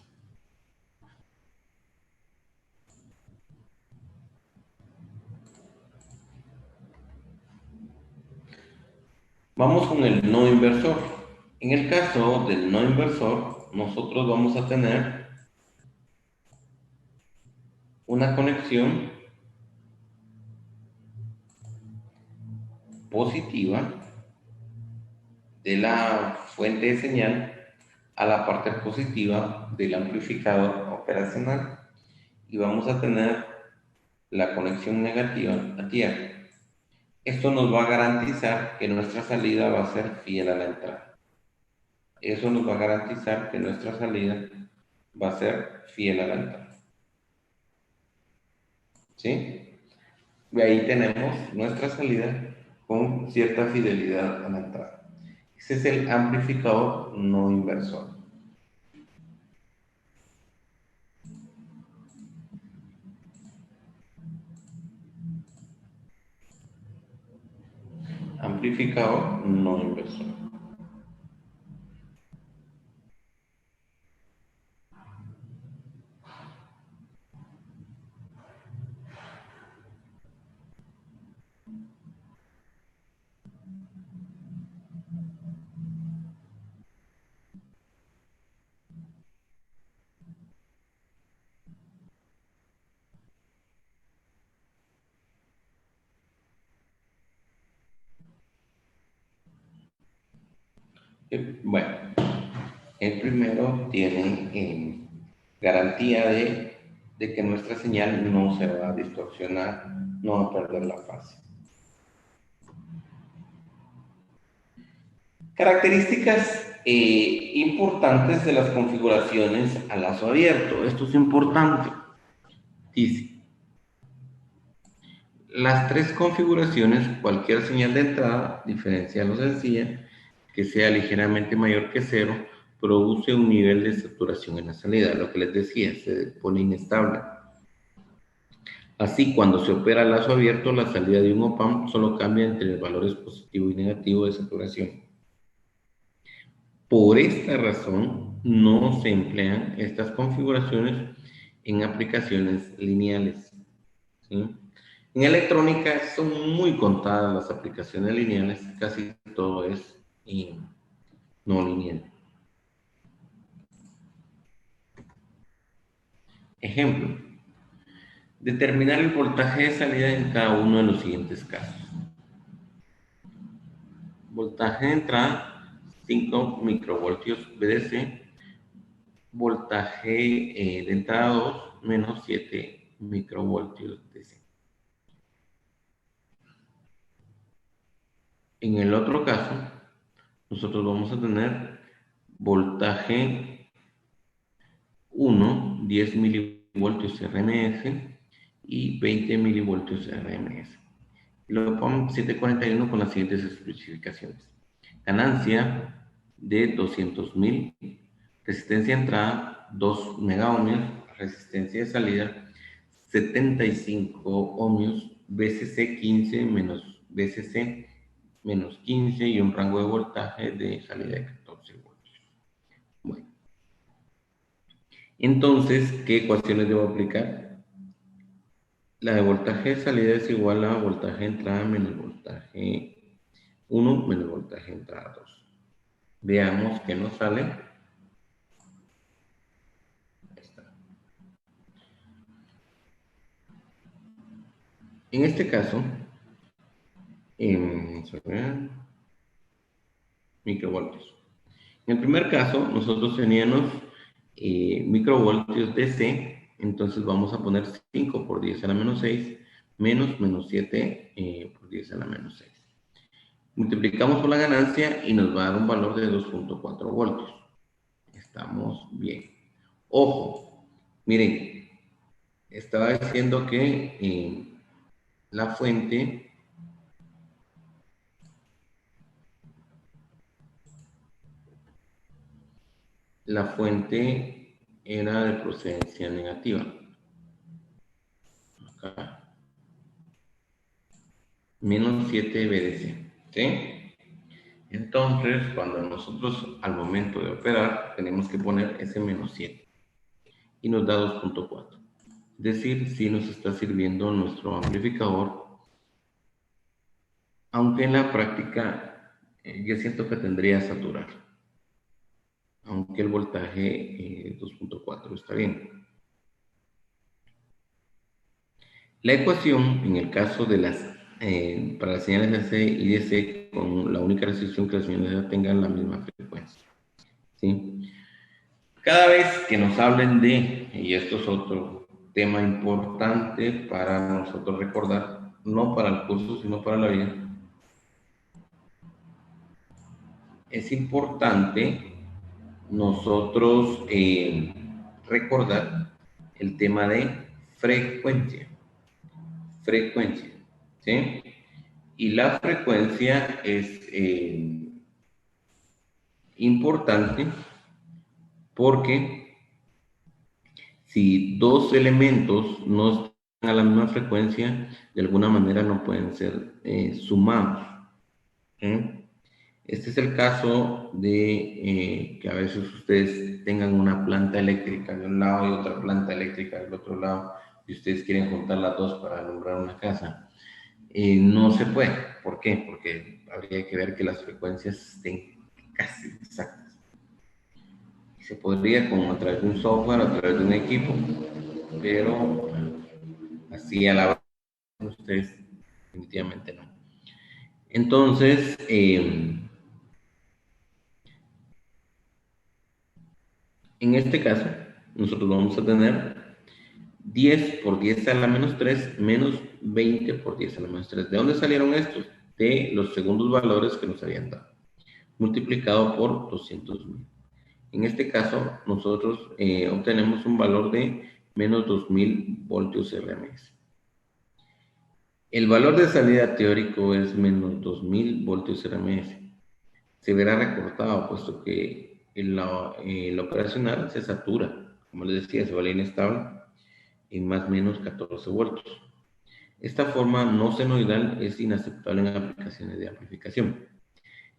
Vamos con el no inversor. En el caso del no inversor, nosotros vamos a tener una conexión positiva de la fuente de señal a la parte positiva del amplificador operacional y vamos a tener la conexión negativa a tierra. Esto nos va a garantizar que nuestra salida va a ser fiel a la entrada. Eso nos va a garantizar que nuestra salida va a ser fiel a la entrada. ¿Sí? Y ahí tenemos nuestra salida con cierta fidelidad a la entrada. Ese es el amplificador no inversor. Amplificador no inversor. Bueno, el primero tiene garantía de que nuestra señal no se va a distorsionar, no va a perder la fase. Características importantes de las configuraciones a lazo abierto. Esto es importante. Dice, las tres configuraciones, cualquier señal de entrada, diferencial o sencilla, que sea ligeramente mayor que cero, produce un nivel de saturación en la salida. Lo que les decía, se pone inestable. Así, cuando se opera a lazo abierto, la salida de un op-amp solo cambia entre valores positivo y negativo de saturación. Por esta razón, no se emplean estas configuraciones en aplicaciones lineales, ¿sí? En electrónica son muy contadas las aplicaciones lineales, casi todo es no lineal. Ejemplo, determinar el voltaje de salida en cada uno de los siguientes casos. Voltaje de entrada, 5 microvoltios VDC. Voltaje de entrada 2, menos 7 microvoltios DC. En el otro caso, nosotros vamos a tener voltaje 1, 10 milivoltios RMS y 20 milivoltios RMS. Lo pongo 741 con las siguientes especificaciones. Ganancia de 200.000, resistencia de entrada 2 megaohmios, resistencia de salida 75 ohmios, BCC 15 menos BCC menos 15 y un rango de voltaje de salida de 14 voltios. Bueno, entonces, ¿qué ecuaciones debo aplicar? La de voltaje de salida es igual a voltaje de entrada menos voltaje 1 menos voltaje de entrada 2. Veamos qué nos sale. Ahí está. En este caso, microvoltios. En el primer caso, nosotros teníamos microvoltios DC, entonces vamos a poner 5 por 10 a la menos 6, menos 7 por 10 a la menos 6. Multiplicamos por la ganancia y nos va a dar un valor de 2.4 voltios. Estamos bien. Ojo, miren, estaba diciendo que la fuente era de procedencia negativa. Acá. Menos 7 BDC. ¿Sí? Entonces, cuando nosotros al momento de operar tenemos que poner ese menos 7 y nos da 2.4. Es decir, si nos está sirviendo nuestro amplificador, aunque en la práctica yo siento que tendría que saturar, aunque el voltaje 2.4 está bien. La ecuación, en el caso de para las señales AC y DC, con la única restricción que las señales tengan la misma frecuencia. ¿Sí? Cada vez que nos hablen y esto es otro tema importante para nosotros recordar, no para el curso, sino para la vida, es importante nosotros recordar el tema de frecuencia. Frecuencia, ¿sí? Y la frecuencia es importante porque si dos elementos no están a la misma frecuencia, de alguna manera no pueden ser sumados. Este es el caso de que a veces ustedes tengan una planta eléctrica de un lado y otra planta eléctrica del otro lado y ustedes quieren juntar las dos para alumbrar una casa. No se puede. ¿Por qué? Porque habría que ver que las frecuencias estén casi exactas. Se podría a través de un software, a través de un equipo, pero así a la vez ustedes definitivamente no. Entonces, En este caso, nosotros vamos a tener 10 por 10 a la menos 3 menos 20 por 10 a la menos 3. ¿De dónde salieron estos? De los segundos valores que nos habían dado, multiplicado por 200.000. En este caso, nosotros obtenemos un valor de menos 2000 voltios RMS. El valor de salida teórico es menos 2000 voltios RMS. Se verá recortado, puesto que el operacional se satura. Como les decía, se vuelve inestable en más o menos 14 voltios. Esta forma no senoidal es inaceptable en aplicaciones de amplificación.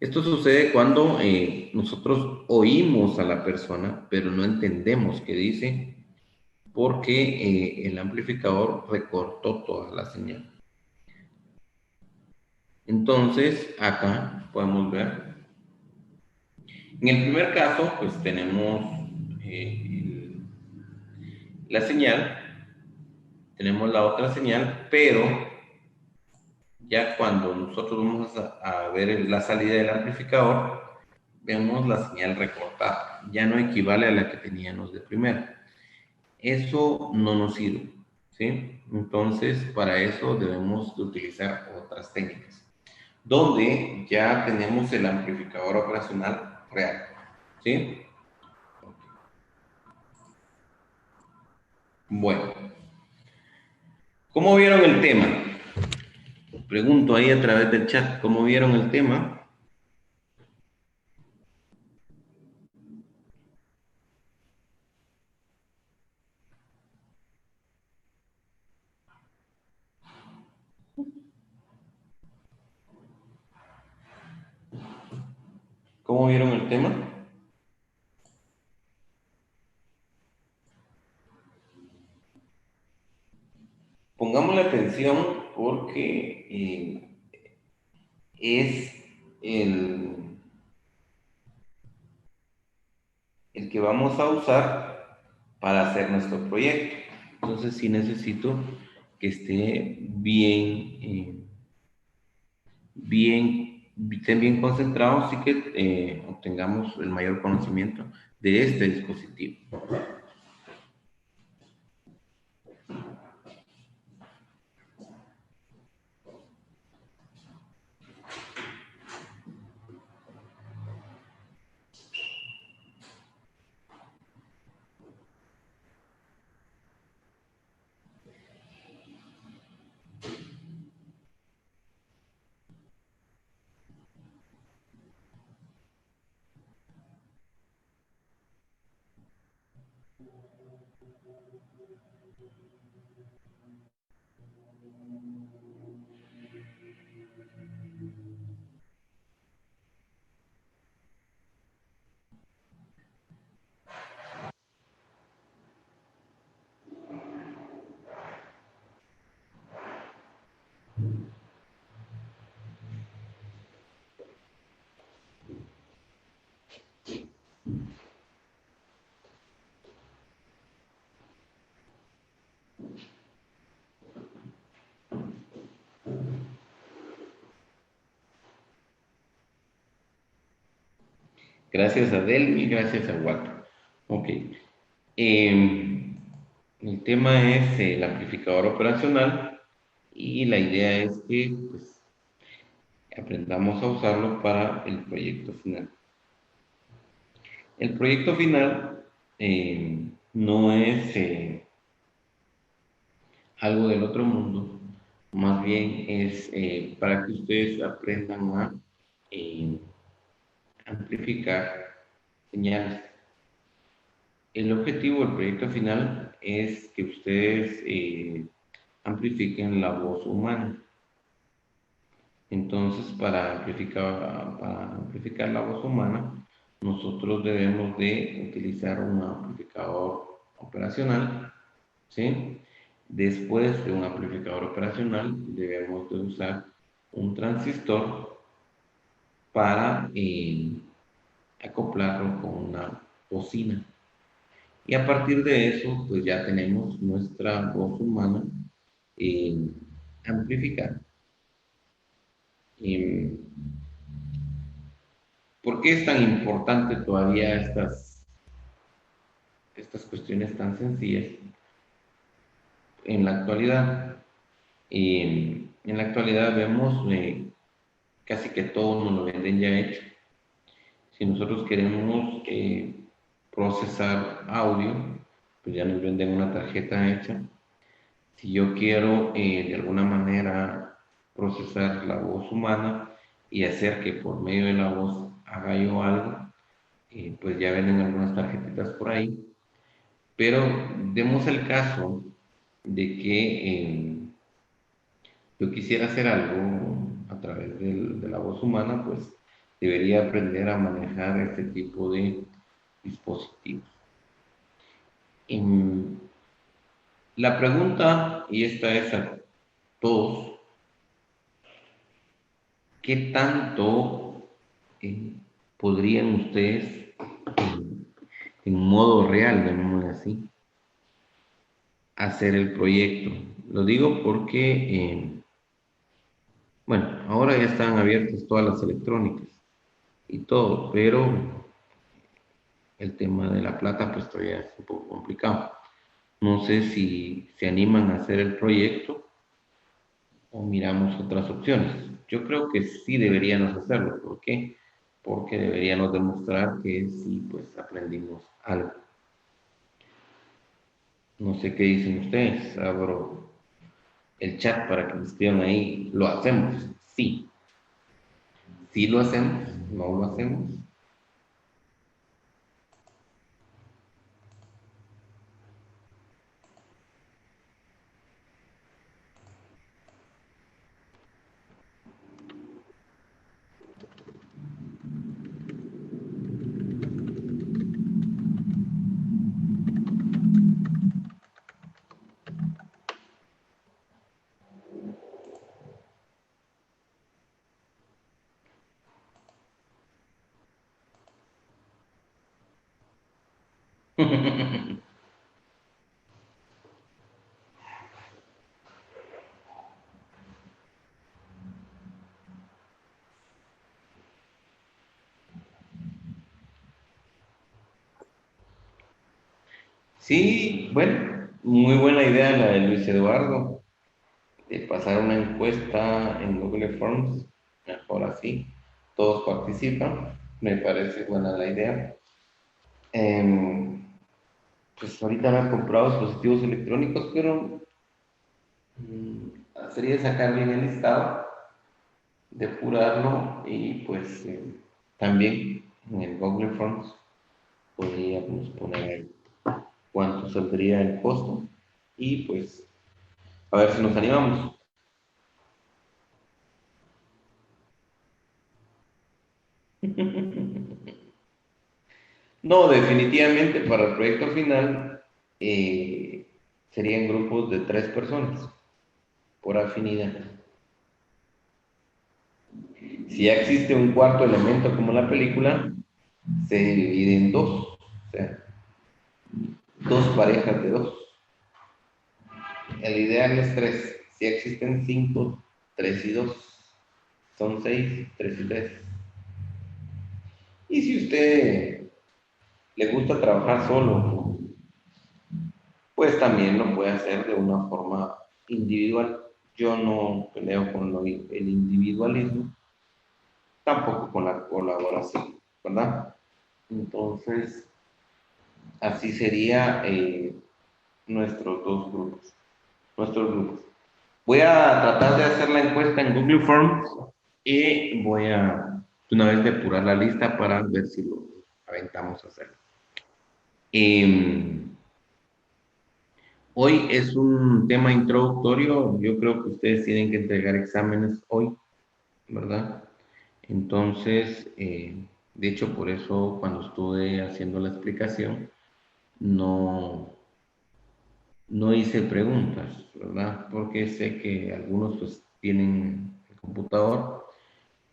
Esto sucede cuando nosotros oímos a la persona, pero no entendemos qué dice, porque el amplificador recortó toda la señal. Entonces, acá podemos ver, en el primer caso, pues tenemos la señal, tenemos la otra señal, pero ya cuando nosotros vamos a ver la salida del amplificador, vemos la señal recortada, ya no equivale a la que teníamos de primera. Eso no nos sirve, ¿sí? Entonces, para eso debemos de utilizar otras técnicas, donde ya tenemos el amplificador operacional real, ¿sí? Bueno, ¿cómo vieron el tema? Pregunto ahí a través del chat, ¿cómo vieron el tema? ¿Cómo vieron el tema? Pongamos la atención porque es el, el que vamos a usar para hacer nuestro proyecto. Entonces sí necesito que esté estén bien concentrados y que obtengamos el mayor conocimiento de este dispositivo. Gracias a Delmi, gracias a Walter. Ok. El tema es el amplificador operacional y la idea es que pues, aprendamos a usarlo para el proyecto final. El proyecto final no es algo del otro mundo, más bien es para que ustedes aprendan a eh, amplificar señales. El objetivo del proyecto final es que ustedes amplifiquen la voz humana. Entonces, para amplificar la voz humana, nosotros debemos de utilizar un amplificador operacional, ¿sí? Después de un amplificador operacional, debemos de usar un transistor para acoplarlo con una bocina. Y a partir de eso, pues ya tenemos nuestra voz humana eh, amplificada. Eh, ¿Por qué es tan importante todavía estas? estas cuestiones tan sencillas en la actualidad. Y en la actualidad vemos casi que todo nos lo venden ya hecho. Si nosotros queremos procesar audio, pues ya nos venden una tarjeta hecha. Si yo quiero de alguna manera procesar la voz humana y hacer que por medio de la voz haga yo algo, pues ya venden algunas tarjetitas por ahí. Pero demos el caso de que yo quisiera hacer algo a través de la voz humana, pues debería aprender a manejar este tipo de dispositivos. Em, la pregunta, y esta es a todos, ¿qué tanto eh, podrían ustedes, en modo real, llamémosle así, hacer el proyecto? Lo digo porque, bueno, ahora ya están abiertas todas las electrónicas y todo, pero el tema de la plata pues todavía es un poco complicado. No sé si se animan a hacer el proyecto o miramos otras opciones. Yo creo que sí deberíamos hacerlo. ¿Por qué? Porque deberíamos demostrar que sí, pues aprendimos algo. No sé qué dicen ustedes. Abro el chat para que me escriban ahí. ¿Lo hacemos? Sí. ¿Sí lo hacemos? ¿No lo hacemos? Sí, bueno, muy buena idea la de Luis Eduardo, de pasar una encuesta en Google Forms, mejor así, todos participan, me parece buena la idea. Em, pues ahorita me han comprado dispositivos electrónicos, pero sería sacar bien el listado, depurarlo y pues también en el Google Forms podríamos poner cuánto saldría el costo y pues a ver si nos animamos. No, definitivamente para el proyecto final eh, serían grupos de 3 personas por afinidad. Si ya existe un cuarto elemento como la película, se divide en dos, o sea, 2 parejas de 2. El ideal es 3. Si existen 5, 3 y 2. Son 6, 3 y 3. Y si usted le gusta trabajar solo, pues también lo puede hacer de una forma individual. Yo no peleo con el individualismo, tampoco con la colaboración, ¿verdad? Entonces, así sería nuestros dos grupos, nuestros grupos. Voy a tratar de hacer la encuesta en Google Forms y voy a de una vez depurar la lista para ver si lo aventamos a hacer. Hoy es un tema introductorio, yo creo que ustedes tienen que entregar exámenes hoy, ¿verdad? Entonces, de hecho, por eso cuando estuve haciendo la explicación, no, no hice preguntas, ¿verdad? Porque sé que algunos pues tienen el computador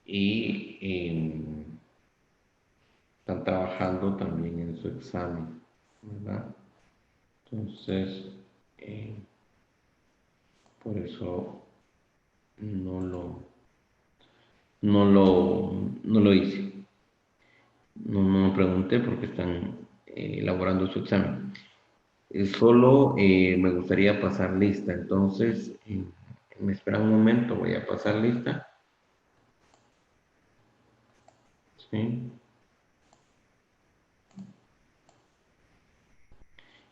y están trabajando también en su examen, ¿verdad? Entonces, eh, por eso no lo, no lo hice. No, no pregunté porque están elaborando su examen. Solo me gustaría pasar lista, entonces me espera un momento, voy a pasar lista. ¿Sí?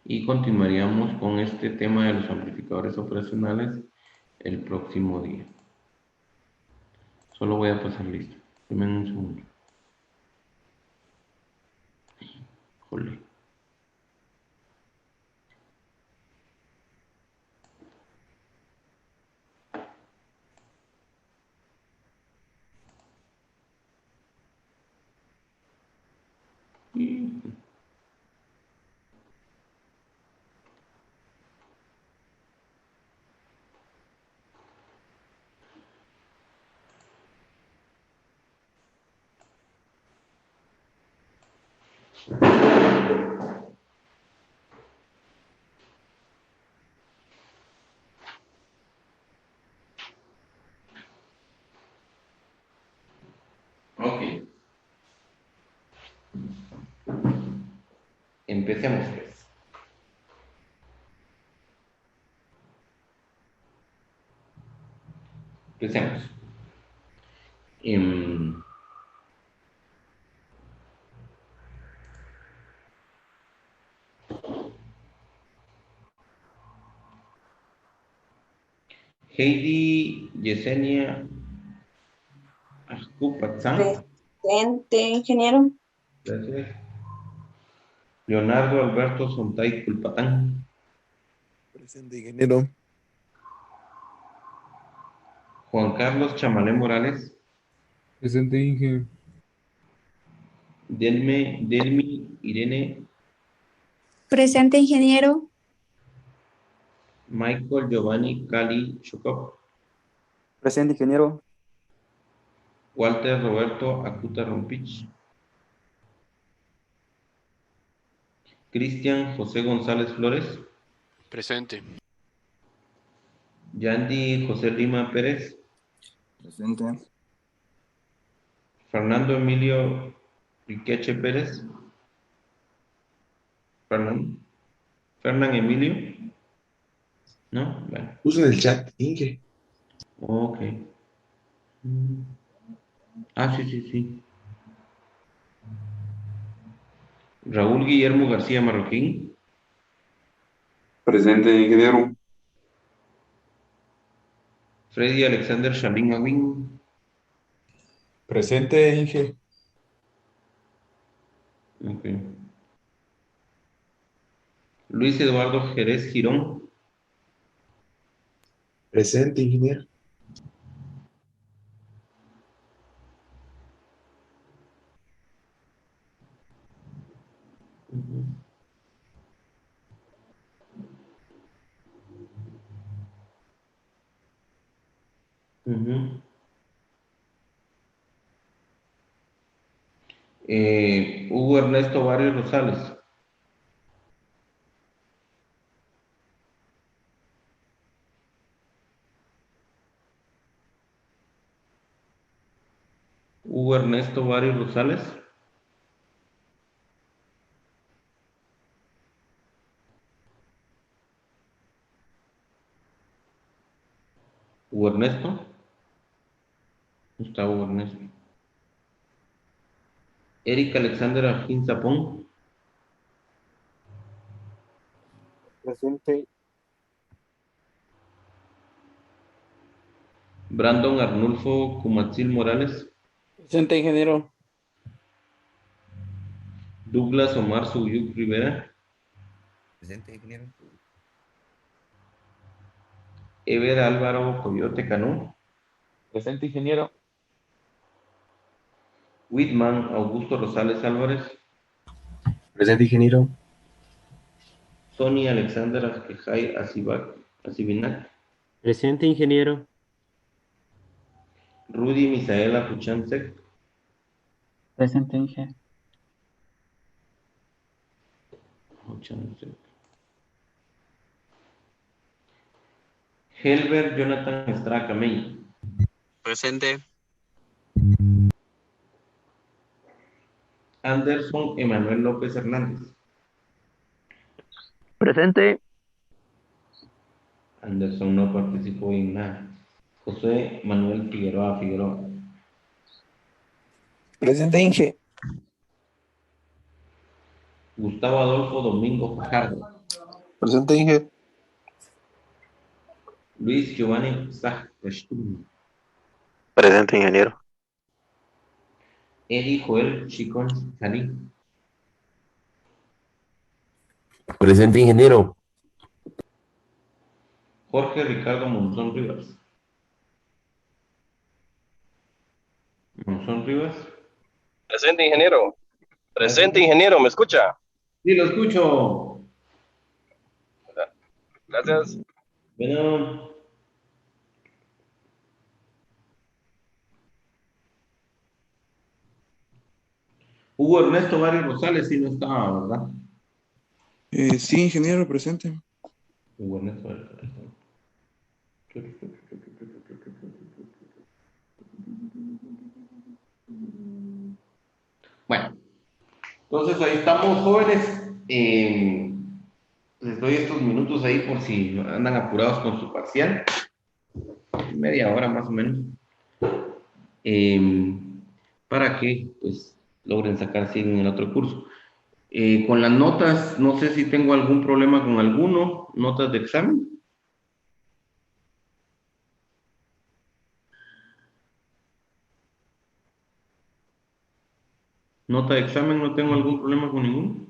Y continuaríamos con este tema de los amplificadores operacionales el próximo día. Solo voy a pasar lista. Dame un segundo. Jole. Ok, empecemos pues. Empecemos. Em, Heidi Yesenia Ashkupatzán. Presente, ingeniero. Gracias. Leonardo Alberto Sontay Culpatán. Presente, ingeniero. Juan Carlos Chamalé Morales. Presente, Inge. Delmi Irene. Presente, ingeniero. Michael Giovanni Cali Chocop. Presente, ingeniero. Walter Roberto Acuta Rompich. Cristian José González Flores. Presente. Yandy José Lima Pérez. Presente. Fernando Emilio Riqueche Pérez. Fernán Emilio. ¿No? Bueno. Puso en el chat, Inge. Ok. Ah, sí, sí, sí. Raúl Guillermo García Marroquín. Presente, ingeniero. Freddy Alexander Shalin Awin. Presente, Inge. Ok. Luis Eduardo Jerez Girón. Presente, ingeniero. Hugo Ernesto Barrios Rosales. Hugo Ernesto Barrios Rosales. Hugo Ernesto. ¿Dónde está Hugo Ernesto? Eric Alexander Arjin Zapón. Presente. Brandon Arnulfo Cumatzil Morales. Presente, ingeniero. Douglas Omar Suyuk Rivera. Presente, ingeniero. Ever Álvaro Coyote Canú. Presente, ingeniero. Whitman Augusto Rosales Álvarez. Presente, ingeniero. Sony Alexander Ajay Asibinac. Presente, ingeniero. Rudy Misaela Puchansek. Presente, ingeniero. Helber Jonathan Estrada Camey. Presente. Anderson Emanuel López Hernández. Presente. Anderson no participó en nada. José Manuel Figueroa Figueroa. Presente, Inge. Gustavo Adolfo Domingo Fajardo. Presente, Inge. Luis Giovanni Sajrestum. Presente, ingeniero. Eddie Joel Chicón Salí. Presente, ingeniero. Jorge Ricardo Monzón Rivas. Monzón Rivas. Presente, ingeniero. Presente, ingeniero, ¿me escucha? Sí, lo escucho. Gracias. Bueno. Hugo Ernesto Barrio Rosales sí no estaba, ¿verdad? Sí, ingeniero, presente. Hugo Ernesto Barrio Rosales. Bueno, entonces ahí estamos, jóvenes. Les doy estos minutos ahí por si andan apurados con su parcial. Media hora más o menos. Para que pues logren sacar 100 en el otro curso. Con las notas, no sé si tengo algún problema con alguno. Notas de examen. Nota de examen, no tengo algún problema con ninguno.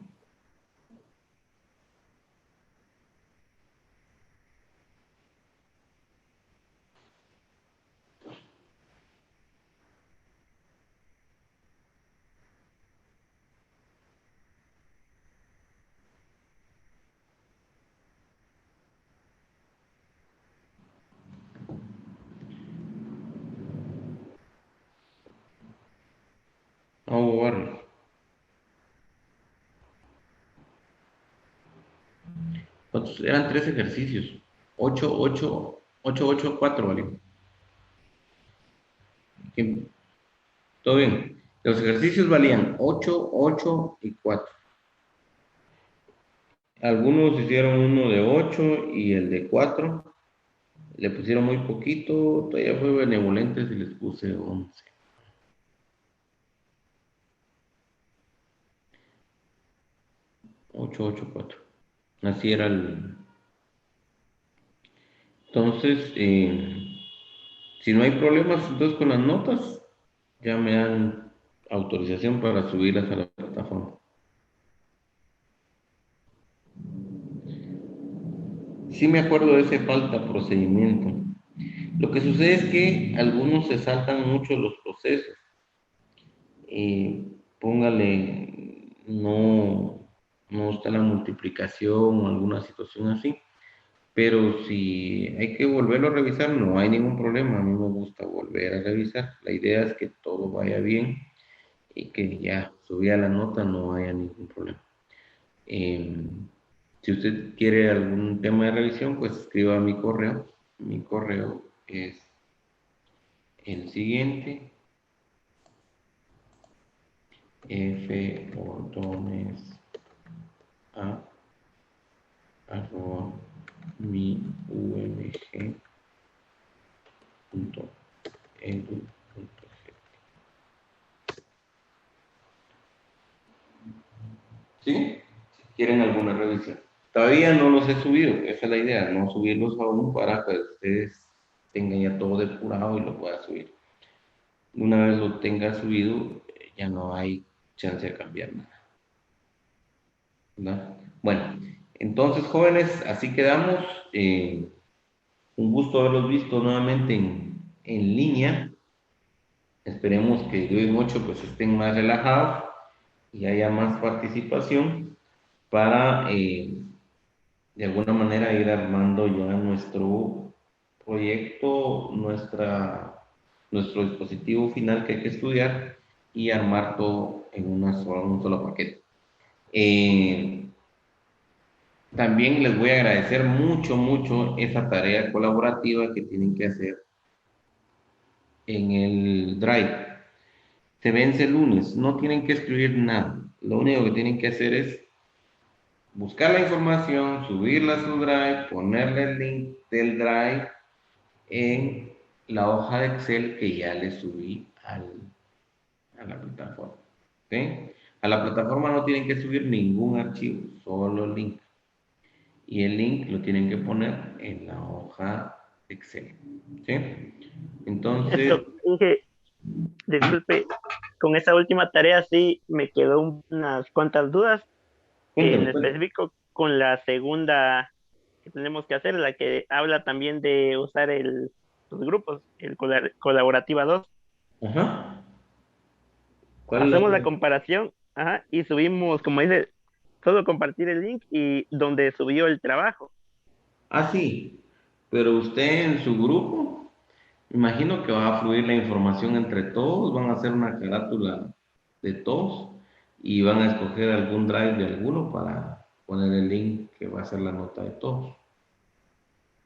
Hugo Barrios. ¿Cuántos? Eran 3 ejercicios. 8, 8, 8, 8, 4, ¿vale? Todo bien. Los ejercicios valían 8, 8 y 4. Algunos hicieron uno de 8 y el de 4. Le pusieron muy poquito. Todavía fue benevolente si les puse 11. 8, 8, 4. Así era el... Entonces, si no hay problemas entonces con las notas, ya me dan autorización para subirlas a la plataforma. Sí me acuerdo de ese falta procedimiento. Lo que sucede es que algunos se saltan mucho los procesos. Póngale, no está la multiplicación o alguna situación así. Pero si hay que volverlo a revisar, no hay ningún problema. A mí me gusta volver a revisar. La idea es que todo vaya bien y que ya subida la nota no haya ningún problema. Si usted quiere algún tema de revisión, pues escriba a mi correo. Mi correo es el siguiente: f.ordonez@miumg.edu.gt. ¿Sí? Si quieren alguna revisión. Todavía no los he subido, esa es la idea, no subirlos aún para que ustedes tengan ya todo depurado y lo puedan subir. Una vez lo tenga subido, ya no hay chance de cambiar nada. ¿Verdad? Bueno, entonces jóvenes, así quedamos. Un gusto haberlos visto nuevamente en línea. Esperemos que de hoy en 8 pues estén más relajados y haya más participación para de alguna manera ir armando ya nuestro proyecto, nuestro dispositivo final que hay que estudiar y armar todo en un solo paquete. También les voy a agradecer mucho esa tarea colaborativa que tienen que hacer en el Drive. Se vence el lunes, no tienen que escribir nada. Lo único que tienen que hacer es buscar la información, subirla a su Drive, ponerle el link del Drive en la hoja de Excel que ya le subí a la plataforma. ¿Sí? A la plataforma no tienen que subir ningún archivo, solo el link. Y el link lo tienen que poner en la hoja de Excel. ¿Sí? Entonces... Esto, Inge, disculpe, con esa última tarea sí me quedó unas cuantas dudas. En específico con la segunda que tenemos que hacer, la que habla también de usar los grupos, el colaborativa 2. Ajá. Hacemos la comparación, ajá, y subimos, como dice, solo compartir el link y donde subió el trabajo. Ah, sí, pero usted en su grupo, imagino que va a fluir la información entre todos, van a hacer una carátula de todos y van a escoger algún drive de alguno para poner el link que va a ser la nota de todos.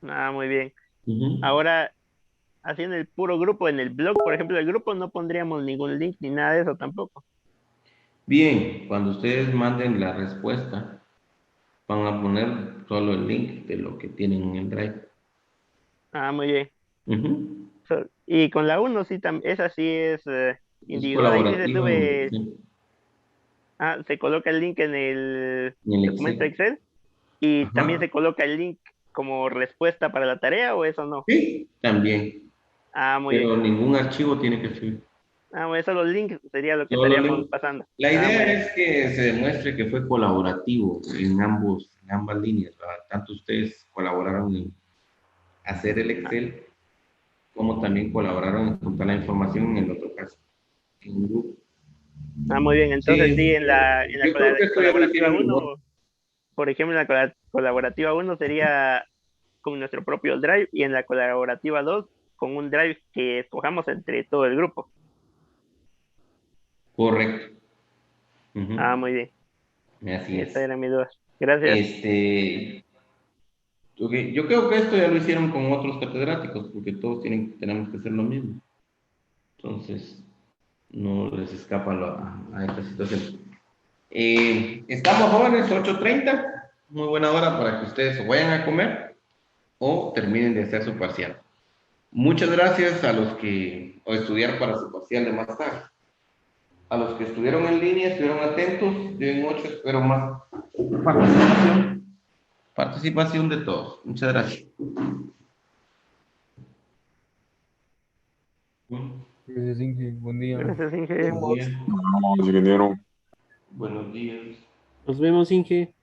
Ah, muy bien. Ahora, así en el puro grupo, en el blog, por ejemplo, el grupo no pondríamos ningún link ni nada de eso tampoco. Bien, cuando ustedes manden la respuesta, van a poner solo el link de lo que tienen en el drive. Ah, muy bien. Y con la 1 sí, esa sí es individual. Ahí se sube, se coloca el link en el documento Excel y también se coloca el link como respuesta para la tarea, ¿o eso no? Sí, también. Ah, muy bien. Pero ningún archivo tiene que subir. Ah, bueno, eso los links sería lo que estaríamos pasando. La idea es que se demuestre que fue colaborativo en ambas líneas, ¿verdad? Tanto ustedes colaboraron en hacer el Excel, como también colaboraron en juntar la información en el otro caso, en un grupo. Ah, muy bien, entonces sí, en la colaborativa 1, por ejemplo, en la colaborativa 1 sería con nuestro propio Drive y en la colaborativa 2 con un Drive que escojamos entre todo el grupo. Correcto. Ah, muy bien. Así es. Esa era mi duda. Gracias. Okay. Yo creo que esto ya lo hicieron con otros catedráticos, porque todos tenemos que hacer lo mismo. Entonces, no les escapa a esta situación. Estamos jóvenes, 8:30. Muy buena hora para que ustedes o vayan a comer o terminen de hacer su parcial. Muchas gracias a los que estudiar para su parcial de más tarde. A los que estuvieron en línea, estuvieron atentos, deben 8, espero más participación de todos. Muchas gracias. Gracias, Inge. Buen día. Gracias, Inge. Buenos días. ingeniero. Buenos días. Nos vemos, Inge.